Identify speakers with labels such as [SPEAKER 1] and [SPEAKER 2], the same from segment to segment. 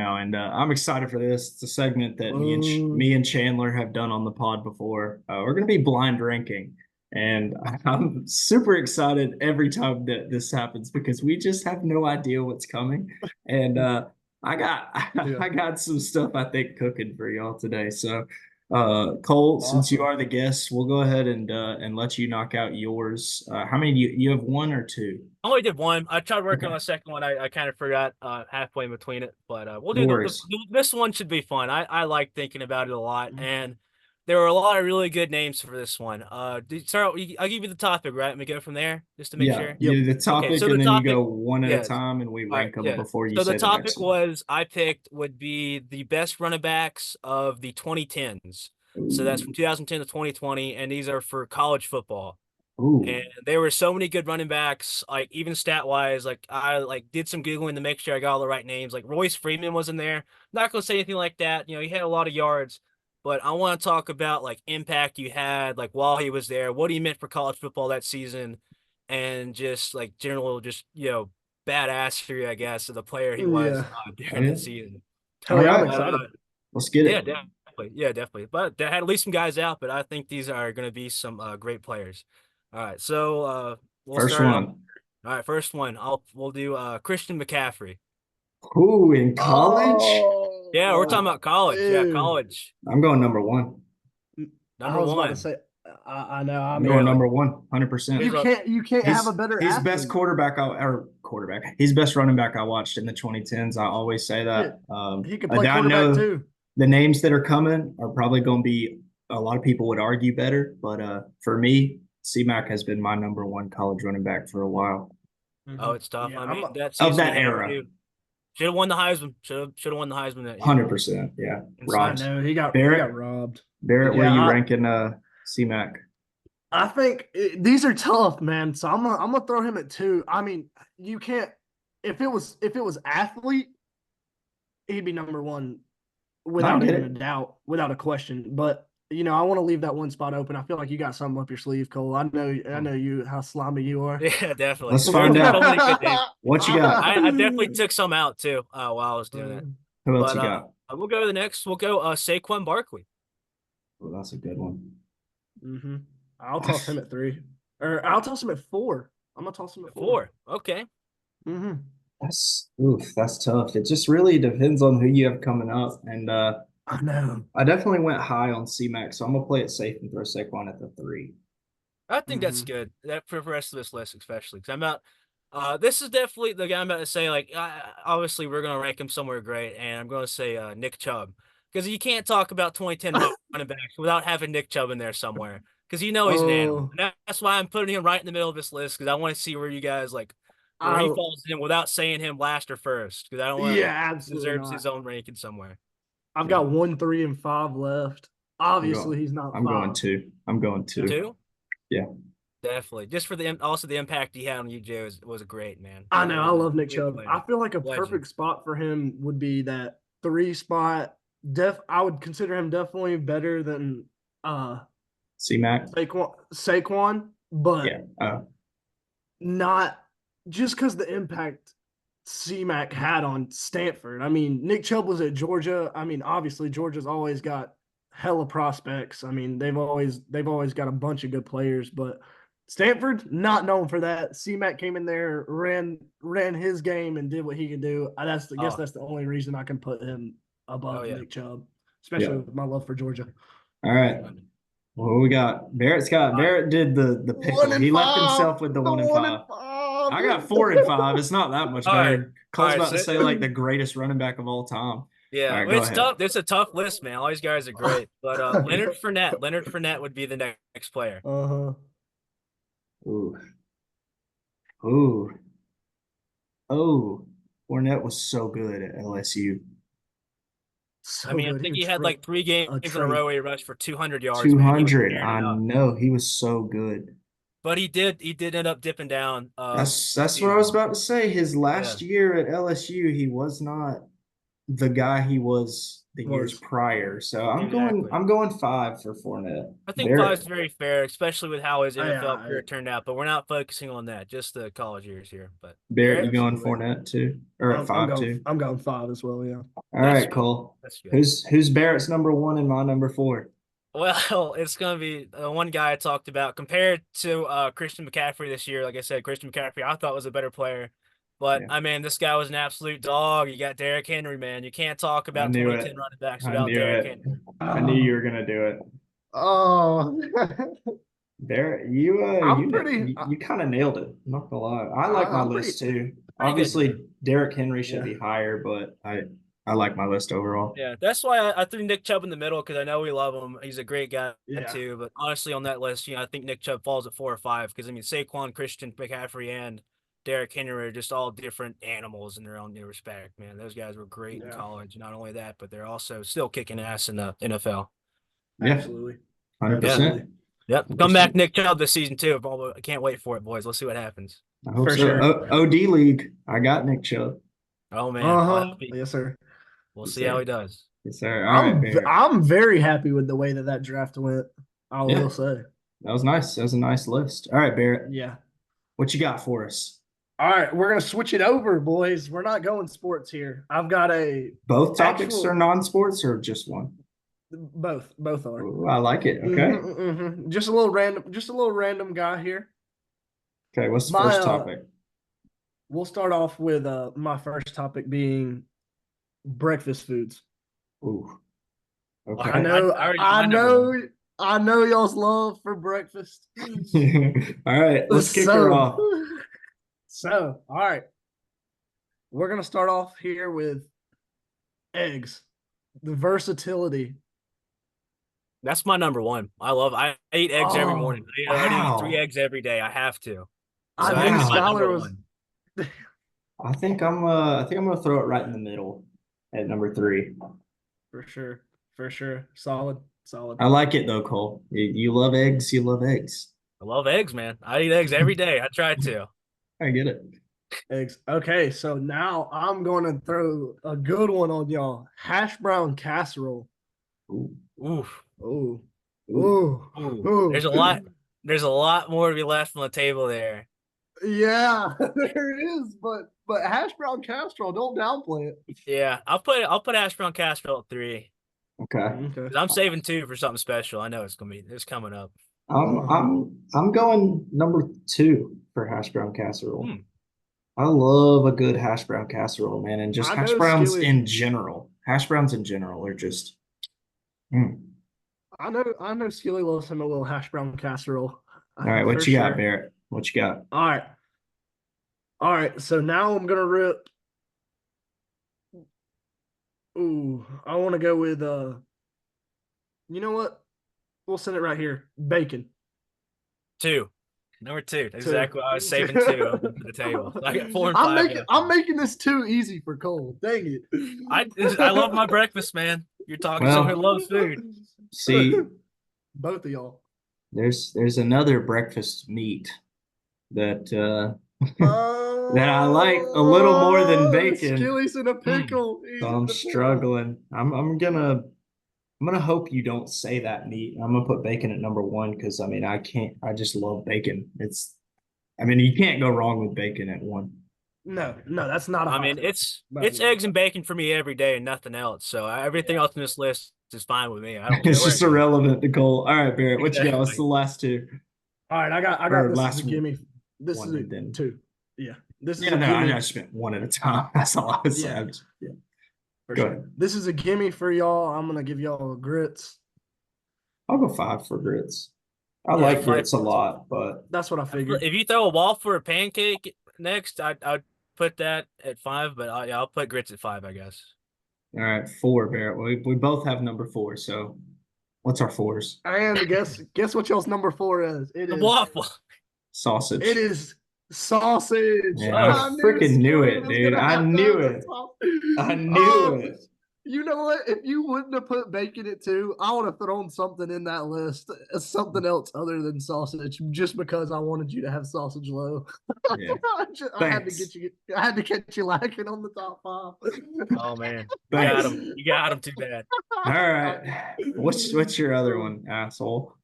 [SPEAKER 1] now, and I'm excited for this. It's a segment that
[SPEAKER 2] Um,
[SPEAKER 1] me and Chandler have done on the pod before. We're going to be blind ranking, and I'm super excited every time that this happens because we just have no idea what's coming. And I got
[SPEAKER 2] yeah,
[SPEAKER 1] I got some stuff I think cooking for y'all today. So, Cole, since you
[SPEAKER 2] awesome.
[SPEAKER 1] are the guest, we'll go ahead and let you knock out yours. How many do you have? One or two?
[SPEAKER 3] I only did one. I tried working
[SPEAKER 1] Okay,
[SPEAKER 3] on the second one. I kind of forgot halfway in between it, but we'll
[SPEAKER 1] no
[SPEAKER 3] do
[SPEAKER 1] worries.
[SPEAKER 3] this one should be fun. I like thinking about it a lot, and there were a lot of really good names for this one. I'll give you the topic, right? And we go from there just to make
[SPEAKER 1] Yeah,
[SPEAKER 3] sure.
[SPEAKER 2] Yep.
[SPEAKER 1] you do the
[SPEAKER 3] Okay,
[SPEAKER 1] topic
[SPEAKER 3] so
[SPEAKER 1] and
[SPEAKER 3] the
[SPEAKER 1] then you go
[SPEAKER 3] topic,
[SPEAKER 1] one at a
[SPEAKER 3] yes.
[SPEAKER 1] time and we
[SPEAKER 3] All right,
[SPEAKER 1] rank them
[SPEAKER 3] yeah.
[SPEAKER 1] before you
[SPEAKER 3] So the
[SPEAKER 1] say the next
[SPEAKER 3] topic
[SPEAKER 1] one.
[SPEAKER 3] was I picked would be the best running backs of the 2010s. So that's
[SPEAKER 1] Ooh,
[SPEAKER 3] from 2010 to 2020, and these are for college football.
[SPEAKER 1] ooh,
[SPEAKER 3] And there were so many good running backs, like even stat wise. Like I did some googling to make sure I got all the right names. Like Royce Freeman was in there. Not gonna say anything like that. He had a lot of yards, but I want to talk about like impact you had, like while he was there, what he meant for college football that season, and just like general, just badassery, I guess, of the player he was
[SPEAKER 2] Yeah.
[SPEAKER 1] oh
[SPEAKER 3] during
[SPEAKER 1] yeah,
[SPEAKER 3] that season.
[SPEAKER 2] Hell
[SPEAKER 1] all
[SPEAKER 2] yeah, I'm
[SPEAKER 1] right,
[SPEAKER 3] But
[SPEAKER 2] excited.
[SPEAKER 1] let's get
[SPEAKER 3] yeah,
[SPEAKER 1] it.
[SPEAKER 3] definitely. Yeah, definitely. But they had at least some guys out, but I think these are going to be some great players. All right, so we'll
[SPEAKER 1] First
[SPEAKER 3] start it off.
[SPEAKER 1] one.
[SPEAKER 3] All right, first one. We'll do Christian McCaffrey.
[SPEAKER 1] Ooh, in college,
[SPEAKER 3] Yeah, we're talking
[SPEAKER 2] Oh,
[SPEAKER 3] about college. Yeah,
[SPEAKER 2] dude.
[SPEAKER 3] college.
[SPEAKER 1] I'm going number one.
[SPEAKER 2] I
[SPEAKER 3] Number
[SPEAKER 2] was about to
[SPEAKER 3] one.
[SPEAKER 2] say, I know. I
[SPEAKER 1] I'm going
[SPEAKER 2] mean,
[SPEAKER 3] Really?
[SPEAKER 1] number one,
[SPEAKER 3] Here's
[SPEAKER 1] 100%.
[SPEAKER 3] a
[SPEAKER 2] you can't have a better
[SPEAKER 1] His best
[SPEAKER 2] athlete.
[SPEAKER 1] quarterback, or quarterback, his best running back I watched in the 2010s. I always say
[SPEAKER 2] Shit,
[SPEAKER 1] that.
[SPEAKER 2] he could play
[SPEAKER 1] I
[SPEAKER 2] quarterback
[SPEAKER 1] know
[SPEAKER 2] too.
[SPEAKER 1] the names that are coming are probably going to be a lot of people would argue better, but for me, C-Mac has been my number one college running back for a while
[SPEAKER 3] Oh, it's tough.
[SPEAKER 2] Yeah,
[SPEAKER 3] I
[SPEAKER 2] I'm.
[SPEAKER 3] mean, that
[SPEAKER 1] of
[SPEAKER 3] season he
[SPEAKER 1] that
[SPEAKER 3] had
[SPEAKER 1] era.
[SPEAKER 3] two. Should have won the Heisman. Should have won the Heisman that year.
[SPEAKER 1] 100%. Yeah.
[SPEAKER 2] I
[SPEAKER 3] Insane.
[SPEAKER 1] Robbed.
[SPEAKER 2] know he got
[SPEAKER 1] Barrett,
[SPEAKER 2] robbed.
[SPEAKER 1] Barrett, where
[SPEAKER 2] Yeah,
[SPEAKER 1] you ranking C-Mac?
[SPEAKER 2] I think these are tough, man. So I'm gonna throw him at two. I mean, you can't. If it was athlete, he'd be number one
[SPEAKER 1] No, I
[SPEAKER 2] without
[SPEAKER 1] get
[SPEAKER 2] even a
[SPEAKER 1] it.
[SPEAKER 2] doubt, without a question. But I want to leave that one spot open. I feel like you got something up your sleeve, Cole. I know you how slimy you are.
[SPEAKER 3] Yeah, definitely.
[SPEAKER 1] Let's
[SPEAKER 3] There
[SPEAKER 1] find
[SPEAKER 3] were so
[SPEAKER 1] out.
[SPEAKER 3] many good names.
[SPEAKER 1] What you got?
[SPEAKER 3] I definitely took some out too while I was doing it.
[SPEAKER 1] Who else
[SPEAKER 3] But
[SPEAKER 1] you got?
[SPEAKER 3] we'll go to the next. We'll go Saquon Barkley.
[SPEAKER 1] Oh, that's a good one.
[SPEAKER 2] hmm I'll toss him at three, or I'll toss him at four. I'm gonna toss him at four.
[SPEAKER 3] Four. Okay.
[SPEAKER 2] hmm
[SPEAKER 1] That's tough. It just really depends on who you have coming up. And
[SPEAKER 2] I know.
[SPEAKER 1] I definitely went high on C-Mac, so I'm gonna play it safe and throw Saquon at the three.
[SPEAKER 3] I think that's
[SPEAKER 2] hmm
[SPEAKER 3] good. That for the rest of this list, especially because I'm about. This is definitely the guy I'm about to say. Like, obviously, we're gonna rank him somewhere great, and I'm gonna say Nick Chubb because you can't talk about 2010 running backs without having Nick Chubb in there somewhere because he's an animal,
[SPEAKER 2] Oh,
[SPEAKER 3] and that's why I'm putting him right in the middle of this list because I want to see where you guys like where he
[SPEAKER 2] I
[SPEAKER 3] falls in without saying him last or first because I don't want
[SPEAKER 2] yeah,
[SPEAKER 3] like he
[SPEAKER 2] absolutely
[SPEAKER 3] deserves his
[SPEAKER 2] not.
[SPEAKER 3] own ranking somewhere.
[SPEAKER 2] I've
[SPEAKER 1] Yeah,
[SPEAKER 2] got one, three, and five left.
[SPEAKER 1] I'm going.
[SPEAKER 2] Obviously, he's not
[SPEAKER 1] I'm going
[SPEAKER 2] five.
[SPEAKER 1] two. I'm going two.
[SPEAKER 3] Two.
[SPEAKER 1] Yeah.
[SPEAKER 3] Definitely. Just for also the impact he had on you, Joe, was a great man.
[SPEAKER 2] I
[SPEAKER 3] Really
[SPEAKER 2] know. I
[SPEAKER 3] was.
[SPEAKER 2] love Nick
[SPEAKER 3] Good
[SPEAKER 2] Chubb. I
[SPEAKER 3] player.
[SPEAKER 2] feel like a
[SPEAKER 3] Legend.
[SPEAKER 2] perfect spot for him would be that three spot. I would consider him definitely better than uh
[SPEAKER 1] C-Mac.
[SPEAKER 2] Saquon,
[SPEAKER 1] Yeah.
[SPEAKER 2] but not just because the impact CMAC had on Stanford. I mean, Nick Chubb was at Georgia. I mean, obviously Georgia's always got hella prospects. I mean, they've always got a bunch of good players, but Stanford not known for that. CMAC came in there, ran his game, and did what he could do. I guess
[SPEAKER 3] Oh,
[SPEAKER 2] that's the only reason I can put him
[SPEAKER 3] oh
[SPEAKER 2] above
[SPEAKER 3] yeah.
[SPEAKER 2] Nick Chubb,
[SPEAKER 1] Yeah.
[SPEAKER 2] especially with my love for Georgia.
[SPEAKER 1] All right. Well, we got
[SPEAKER 3] All right.
[SPEAKER 1] Barrett did the
[SPEAKER 2] One
[SPEAKER 1] pickle.
[SPEAKER 2] and
[SPEAKER 1] He left
[SPEAKER 2] five.
[SPEAKER 1] himself with the
[SPEAKER 2] The
[SPEAKER 1] one and
[SPEAKER 2] one and
[SPEAKER 1] five.
[SPEAKER 2] five.
[SPEAKER 1] I got 4 and 5. It's not that much
[SPEAKER 3] All right.
[SPEAKER 1] better.
[SPEAKER 3] All
[SPEAKER 1] Cole's
[SPEAKER 3] right.
[SPEAKER 1] about to
[SPEAKER 3] So
[SPEAKER 1] say like the greatest running back of all time. All
[SPEAKER 3] yeah,
[SPEAKER 1] right,
[SPEAKER 3] well,
[SPEAKER 1] go
[SPEAKER 3] it's
[SPEAKER 1] ahead.
[SPEAKER 3] tough. It's a tough list, man. All these guys are great. But Leonard Fournette would be the next player.
[SPEAKER 2] Uh-huh.
[SPEAKER 1] Ooh, ooh, oh. Fournette was so good at LSU.
[SPEAKER 3] I
[SPEAKER 2] So
[SPEAKER 3] mean, I
[SPEAKER 2] good.
[SPEAKER 3] think he had like three games
[SPEAKER 2] A
[SPEAKER 3] in a
[SPEAKER 2] trait.
[SPEAKER 3] row where he rushed for 200 yards, man. He was
[SPEAKER 1] 200.
[SPEAKER 3] tearing
[SPEAKER 1] I
[SPEAKER 3] it up.
[SPEAKER 1] know he was so good.
[SPEAKER 3] But he did end up dipping down
[SPEAKER 1] That's what I was
[SPEAKER 3] season.
[SPEAKER 1] about to say. His
[SPEAKER 3] Yeah.
[SPEAKER 1] last year at LSU, he was not the guy he was the years
[SPEAKER 2] Was.
[SPEAKER 1] prior. So
[SPEAKER 3] Exactly.
[SPEAKER 1] I'm going 5 for Fournette.
[SPEAKER 3] I think
[SPEAKER 1] Barrett,
[SPEAKER 3] 5 is very fair, especially with how his NFL
[SPEAKER 2] Yeah,
[SPEAKER 3] career turned out. But we're not focusing on that, just the college years here. But
[SPEAKER 1] Barrett, you
[SPEAKER 3] Barrett,
[SPEAKER 1] going
[SPEAKER 2] absolutely.
[SPEAKER 1] Fournette too, or at
[SPEAKER 2] I'm
[SPEAKER 1] 5
[SPEAKER 2] going.
[SPEAKER 1] too?
[SPEAKER 2] I'm going 5 as well. Yeah.
[SPEAKER 1] All
[SPEAKER 3] that's
[SPEAKER 1] right,
[SPEAKER 3] good.
[SPEAKER 1] Cole.
[SPEAKER 3] That's good.
[SPEAKER 1] Who's Barrett's number 1 and my number 4?
[SPEAKER 3] Well, it's going to be one guy I talked about compared to Christian McCaffrey this year. Like I said, Christian McCaffrey I thought was a better player. But,
[SPEAKER 1] Yeah.
[SPEAKER 3] I mean, this guy was an absolute dog. You got Derrick Henry, man. You can't talk
[SPEAKER 1] I
[SPEAKER 3] about
[SPEAKER 1] knew
[SPEAKER 3] 2010
[SPEAKER 1] it.
[SPEAKER 3] running backs
[SPEAKER 1] I
[SPEAKER 3] without
[SPEAKER 1] knew
[SPEAKER 3] Derrick
[SPEAKER 1] it.
[SPEAKER 3] Henry.
[SPEAKER 1] I knew you were gonna do it.
[SPEAKER 2] Oh,
[SPEAKER 1] Barrett, you
[SPEAKER 2] I'm pretty.
[SPEAKER 1] you kind of nailed it. I'm not gonna lie. I like my
[SPEAKER 2] I'm
[SPEAKER 1] list too.
[SPEAKER 3] Pretty good,
[SPEAKER 1] Obviously,
[SPEAKER 3] man.
[SPEAKER 1] Derrick Henry should
[SPEAKER 2] Yeah.
[SPEAKER 1] be higher, but I like my list overall.
[SPEAKER 3] Yeah, that's why I threw Nick Chubb in the middle because I know we love him. He's a great guy
[SPEAKER 2] Yeah.
[SPEAKER 3] too. But honestly, on that list, I think Nick Chubb falls at 4 or 5 because I mean Saquon, Christian McCaffrey, and Derrick Henry are just all different animals in their own respect. Man, those guys were great in
[SPEAKER 2] Yeah.
[SPEAKER 3] college. Not only that, but they're also still kicking ass in the NFL.
[SPEAKER 1] Yeah,
[SPEAKER 2] Absolutely.
[SPEAKER 1] 100%.
[SPEAKER 3] Yep, come back Nick Chubb this season too. I can't wait for it, boys. Let's see what happens.
[SPEAKER 1] I hope
[SPEAKER 2] For
[SPEAKER 1] so.
[SPEAKER 2] sure.
[SPEAKER 1] OD League, I got Nick Chubb.
[SPEAKER 3] Oh man,
[SPEAKER 2] Yes, sir.
[SPEAKER 3] we'll
[SPEAKER 1] Yes,
[SPEAKER 3] see how
[SPEAKER 1] sir.
[SPEAKER 3] he does.
[SPEAKER 1] Yes, sir. All right, Barrett.
[SPEAKER 2] I'm very happy with the way that draft went. I
[SPEAKER 1] Yeah.
[SPEAKER 2] will say.
[SPEAKER 1] That was nice. That was a nice list. All right, Barrett,
[SPEAKER 2] Yeah.
[SPEAKER 1] what you got for us?
[SPEAKER 2] All right, we're gonna switch it over, boys. We're not going sports here. I've got
[SPEAKER 1] Both topics
[SPEAKER 2] Actual-
[SPEAKER 1] are non-sports or just one?
[SPEAKER 2] both are.
[SPEAKER 1] Ooh, I like it. Okay.
[SPEAKER 2] Just a little random guy here.
[SPEAKER 1] Okay. What's the
[SPEAKER 2] My,
[SPEAKER 1] first topic?
[SPEAKER 2] We'll start off with my first topic being breakfast foods.
[SPEAKER 1] Ooh. Okay.
[SPEAKER 2] I know,
[SPEAKER 3] I already-
[SPEAKER 2] I
[SPEAKER 3] my number
[SPEAKER 2] know, I know y'all's love for breakfast.
[SPEAKER 1] All right, let's kick her off.
[SPEAKER 2] So, all right. We're gonna start off here with eggs. The versatility.
[SPEAKER 3] That's my number 1. I eat eggs every
[SPEAKER 2] Oh,
[SPEAKER 3] morning. I
[SPEAKER 1] wow.
[SPEAKER 3] eat 3 eggs every day. I have to.
[SPEAKER 2] I
[SPEAKER 1] So
[SPEAKER 2] knew
[SPEAKER 1] eggs is my
[SPEAKER 2] Skylar was
[SPEAKER 1] I think I'm gonna throw it right in the middle at number 3.
[SPEAKER 2] for sure. Solid.
[SPEAKER 1] I like it though, Cole. You love eggs. You love eggs.
[SPEAKER 3] I love eggs, man. I eat eggs every day. I try to.
[SPEAKER 1] I get it.
[SPEAKER 2] Eggs. Okay, so now I'm going to throw a good one on y'all. Hash brown casserole.
[SPEAKER 1] Ooh.
[SPEAKER 3] Oof.
[SPEAKER 2] Ooh.
[SPEAKER 1] Ooh.
[SPEAKER 2] Ooh.
[SPEAKER 3] Ooh.
[SPEAKER 2] Ooh.
[SPEAKER 3] There's a lot. There's a lot more to be left on the table there.
[SPEAKER 2] Yeah, there is, but hash brown casserole, don't downplay it.
[SPEAKER 3] Yeah, I'll put hash brown casserole at 3.
[SPEAKER 1] Okay.
[SPEAKER 2] Okay.
[SPEAKER 3] 'Cause I'm saving 2 for something special. I know it's coming up.
[SPEAKER 1] I'm going number 2 for hash brown casserole.
[SPEAKER 3] Hmm.
[SPEAKER 1] I love a good hash brown casserole, man, and just
[SPEAKER 2] I
[SPEAKER 1] hash
[SPEAKER 2] know
[SPEAKER 1] browns
[SPEAKER 2] Skilly-
[SPEAKER 1] in general. Hash browns in general are just.
[SPEAKER 2] I know Skilly loves him a little hash brown casserole.
[SPEAKER 1] All right, what
[SPEAKER 2] For
[SPEAKER 1] you got,
[SPEAKER 2] sure.
[SPEAKER 1] Barrett? What you got?
[SPEAKER 2] All right. So now I'm gonna rip. Ooh, I want to go with You know what? We'll send it right here. Bacon.
[SPEAKER 3] 2. Number 2. Exactly. I was saving 2 for the table. So I got 4 and 5.
[SPEAKER 2] I'm making this too easy for Cole. Dang it.
[SPEAKER 3] I love my breakfast, man. You're talking to someone who loves food.
[SPEAKER 1] See,
[SPEAKER 2] Both of y'all.
[SPEAKER 1] there's another breakfast meat that that I like a little more than bacon.
[SPEAKER 2] Skilly's in a pickle. He's
[SPEAKER 1] So
[SPEAKER 2] in
[SPEAKER 1] I'm
[SPEAKER 2] the pickle.
[SPEAKER 1] struggling. I'm gonna hope you don't say that meat. I'm gonna put bacon at number 1 because I mean I just love bacon. You can't go wrong with bacon at 1.
[SPEAKER 2] No, that's not a
[SPEAKER 3] I
[SPEAKER 2] hot
[SPEAKER 3] mean,
[SPEAKER 2] take.
[SPEAKER 3] it's
[SPEAKER 2] By the way.
[SPEAKER 3] eggs and bacon for me every day and nothing else. So everything else on this list is fine with me. I don't
[SPEAKER 1] It's
[SPEAKER 3] care
[SPEAKER 1] just
[SPEAKER 3] where it goes.
[SPEAKER 1] irrelevant, Nicole. All right, Barrett, what you got? What's the
[SPEAKER 3] Exactly.
[SPEAKER 1] last 2?
[SPEAKER 2] All right, I got
[SPEAKER 1] Or
[SPEAKER 2] this
[SPEAKER 1] last
[SPEAKER 2] is a
[SPEAKER 1] one.
[SPEAKER 2] gimme. This
[SPEAKER 1] One
[SPEAKER 2] is a
[SPEAKER 1] and then-
[SPEAKER 2] 2. Yeah. This is
[SPEAKER 1] Yeah,
[SPEAKER 2] a
[SPEAKER 1] no,
[SPEAKER 2] gimme.
[SPEAKER 1] I just meant one at a time. That's all I was saying. Yeah.
[SPEAKER 2] For
[SPEAKER 1] Go
[SPEAKER 2] sure.
[SPEAKER 1] ahead.
[SPEAKER 2] This is a gimme for y'all. I'm gonna give y'all grits.
[SPEAKER 1] I'll go 5 for grits. I
[SPEAKER 3] Yeah,
[SPEAKER 1] like
[SPEAKER 3] 5
[SPEAKER 1] grits a
[SPEAKER 3] for
[SPEAKER 1] lot, but
[SPEAKER 2] That's what I figured.
[SPEAKER 3] If you throw a waffle or a pancake next, I'd put that at 5, but I'll put grits at 5, I guess.
[SPEAKER 1] all right, 4, Barrett. We both have number 4. So, what's our 4s?
[SPEAKER 2] And guess what y'all's number 4 is?
[SPEAKER 3] The waffle.
[SPEAKER 1] Sausage.
[SPEAKER 2] It is sausage.
[SPEAKER 1] Yeah, I freaking knew it, dude. I knew it. I knew it.
[SPEAKER 2] You know what? If you wouldn't have put bacon at 2, I would have thrown something in that list, something else other than sausage, just because I wanted you to have sausage low.
[SPEAKER 1] Yeah.
[SPEAKER 2] I had to
[SPEAKER 1] Thanks.
[SPEAKER 2] get you. I had to catch you lacking on the top 5.
[SPEAKER 3] Oh man, you
[SPEAKER 1] Thanks.
[SPEAKER 3] got him. You got him too bad.
[SPEAKER 1] All right. What's your other one, asshole?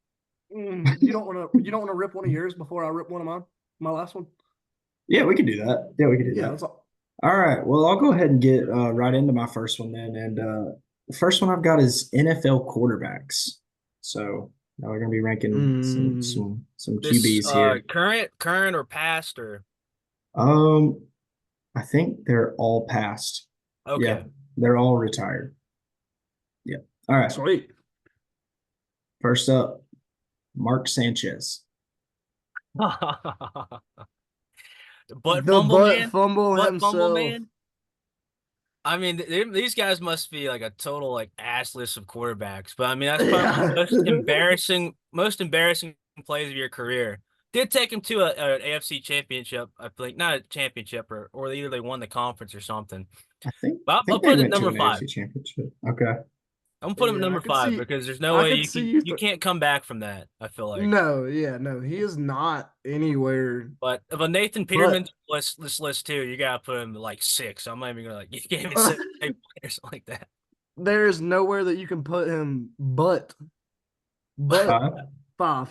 [SPEAKER 2] You don't want to. You don't want to rip one of yours before I rip one of mine. My last one.
[SPEAKER 1] Yeah, we can do that. Yeah, we can do
[SPEAKER 2] Yeah.
[SPEAKER 1] that.
[SPEAKER 2] That's all.
[SPEAKER 1] All right. Well, I'll go ahead and get right into my first one then. And the first one I've got is NFL quarterbacks. So now we're gonna be ranking some
[SPEAKER 3] This
[SPEAKER 1] QBs here.
[SPEAKER 3] current or past or
[SPEAKER 1] I think they're all passed.
[SPEAKER 3] okay.
[SPEAKER 1] Yeah, they're all retired. Yeah. All right.
[SPEAKER 2] Sweet.
[SPEAKER 1] First up, Mark Sanchez.
[SPEAKER 3] Butt
[SPEAKER 2] The
[SPEAKER 3] fumble
[SPEAKER 2] butt
[SPEAKER 3] man.
[SPEAKER 2] fumble
[SPEAKER 3] Butt fumble
[SPEAKER 2] himself.
[SPEAKER 3] man. I mean, these guys must be like a total like ass list of quarterbacks. But I mean, that's probably the most embarrassing plays of your career. Did take him to an AFC championship, I think, not a championship, or either they won the conference or something.
[SPEAKER 1] I think
[SPEAKER 3] But
[SPEAKER 1] they
[SPEAKER 3] I'll put it
[SPEAKER 1] went
[SPEAKER 3] at
[SPEAKER 1] to
[SPEAKER 3] number
[SPEAKER 1] an
[SPEAKER 3] 5.
[SPEAKER 1] AFC championship. Okay.
[SPEAKER 3] I'm gonna put him at
[SPEAKER 2] Yeah,
[SPEAKER 3] number
[SPEAKER 2] I could
[SPEAKER 3] 5
[SPEAKER 2] see-
[SPEAKER 3] because there's no
[SPEAKER 2] I
[SPEAKER 3] way
[SPEAKER 2] could
[SPEAKER 3] you
[SPEAKER 2] see
[SPEAKER 3] can,
[SPEAKER 2] you
[SPEAKER 3] you can't come back from that. I feel like.
[SPEAKER 2] No, he is not anywhere.
[SPEAKER 3] But if a Nathan Peterman this list too, you gotta put him at like 6. I'm not even gonna like you can't even say or something like that.
[SPEAKER 2] There is nowhere that you can put him but 5. I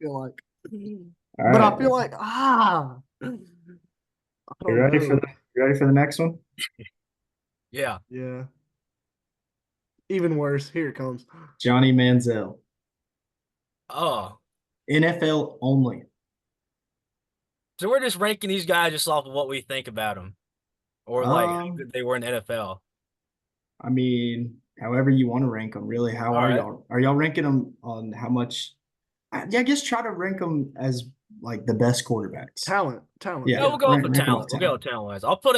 [SPEAKER 2] feel like.
[SPEAKER 1] All
[SPEAKER 2] But
[SPEAKER 1] right.
[SPEAKER 2] I feel like I
[SPEAKER 1] You
[SPEAKER 2] don't
[SPEAKER 1] ready
[SPEAKER 2] know.
[SPEAKER 1] for the next one?
[SPEAKER 3] Yeah.
[SPEAKER 2] Yeah. Even worse. Here it comes.
[SPEAKER 1] Johnny Manziel.
[SPEAKER 3] Oh.
[SPEAKER 1] NFL only.
[SPEAKER 3] So we're just ranking these guys just off of what we think about them, or like how
[SPEAKER 1] Um,
[SPEAKER 3] good they were in the NFL.
[SPEAKER 1] I mean, however you want to rank them, really. How
[SPEAKER 3] All
[SPEAKER 1] are
[SPEAKER 3] right.
[SPEAKER 1] y'all? Are y'all ranking them on how much? I guess try to rank them as like the best quarterbacks.
[SPEAKER 2] Talent.
[SPEAKER 1] Yeah.
[SPEAKER 3] No, we'll go
[SPEAKER 1] rank-
[SPEAKER 3] for
[SPEAKER 1] rank 'em
[SPEAKER 3] talent.
[SPEAKER 1] off
[SPEAKER 3] We'll go talent wise. I'll put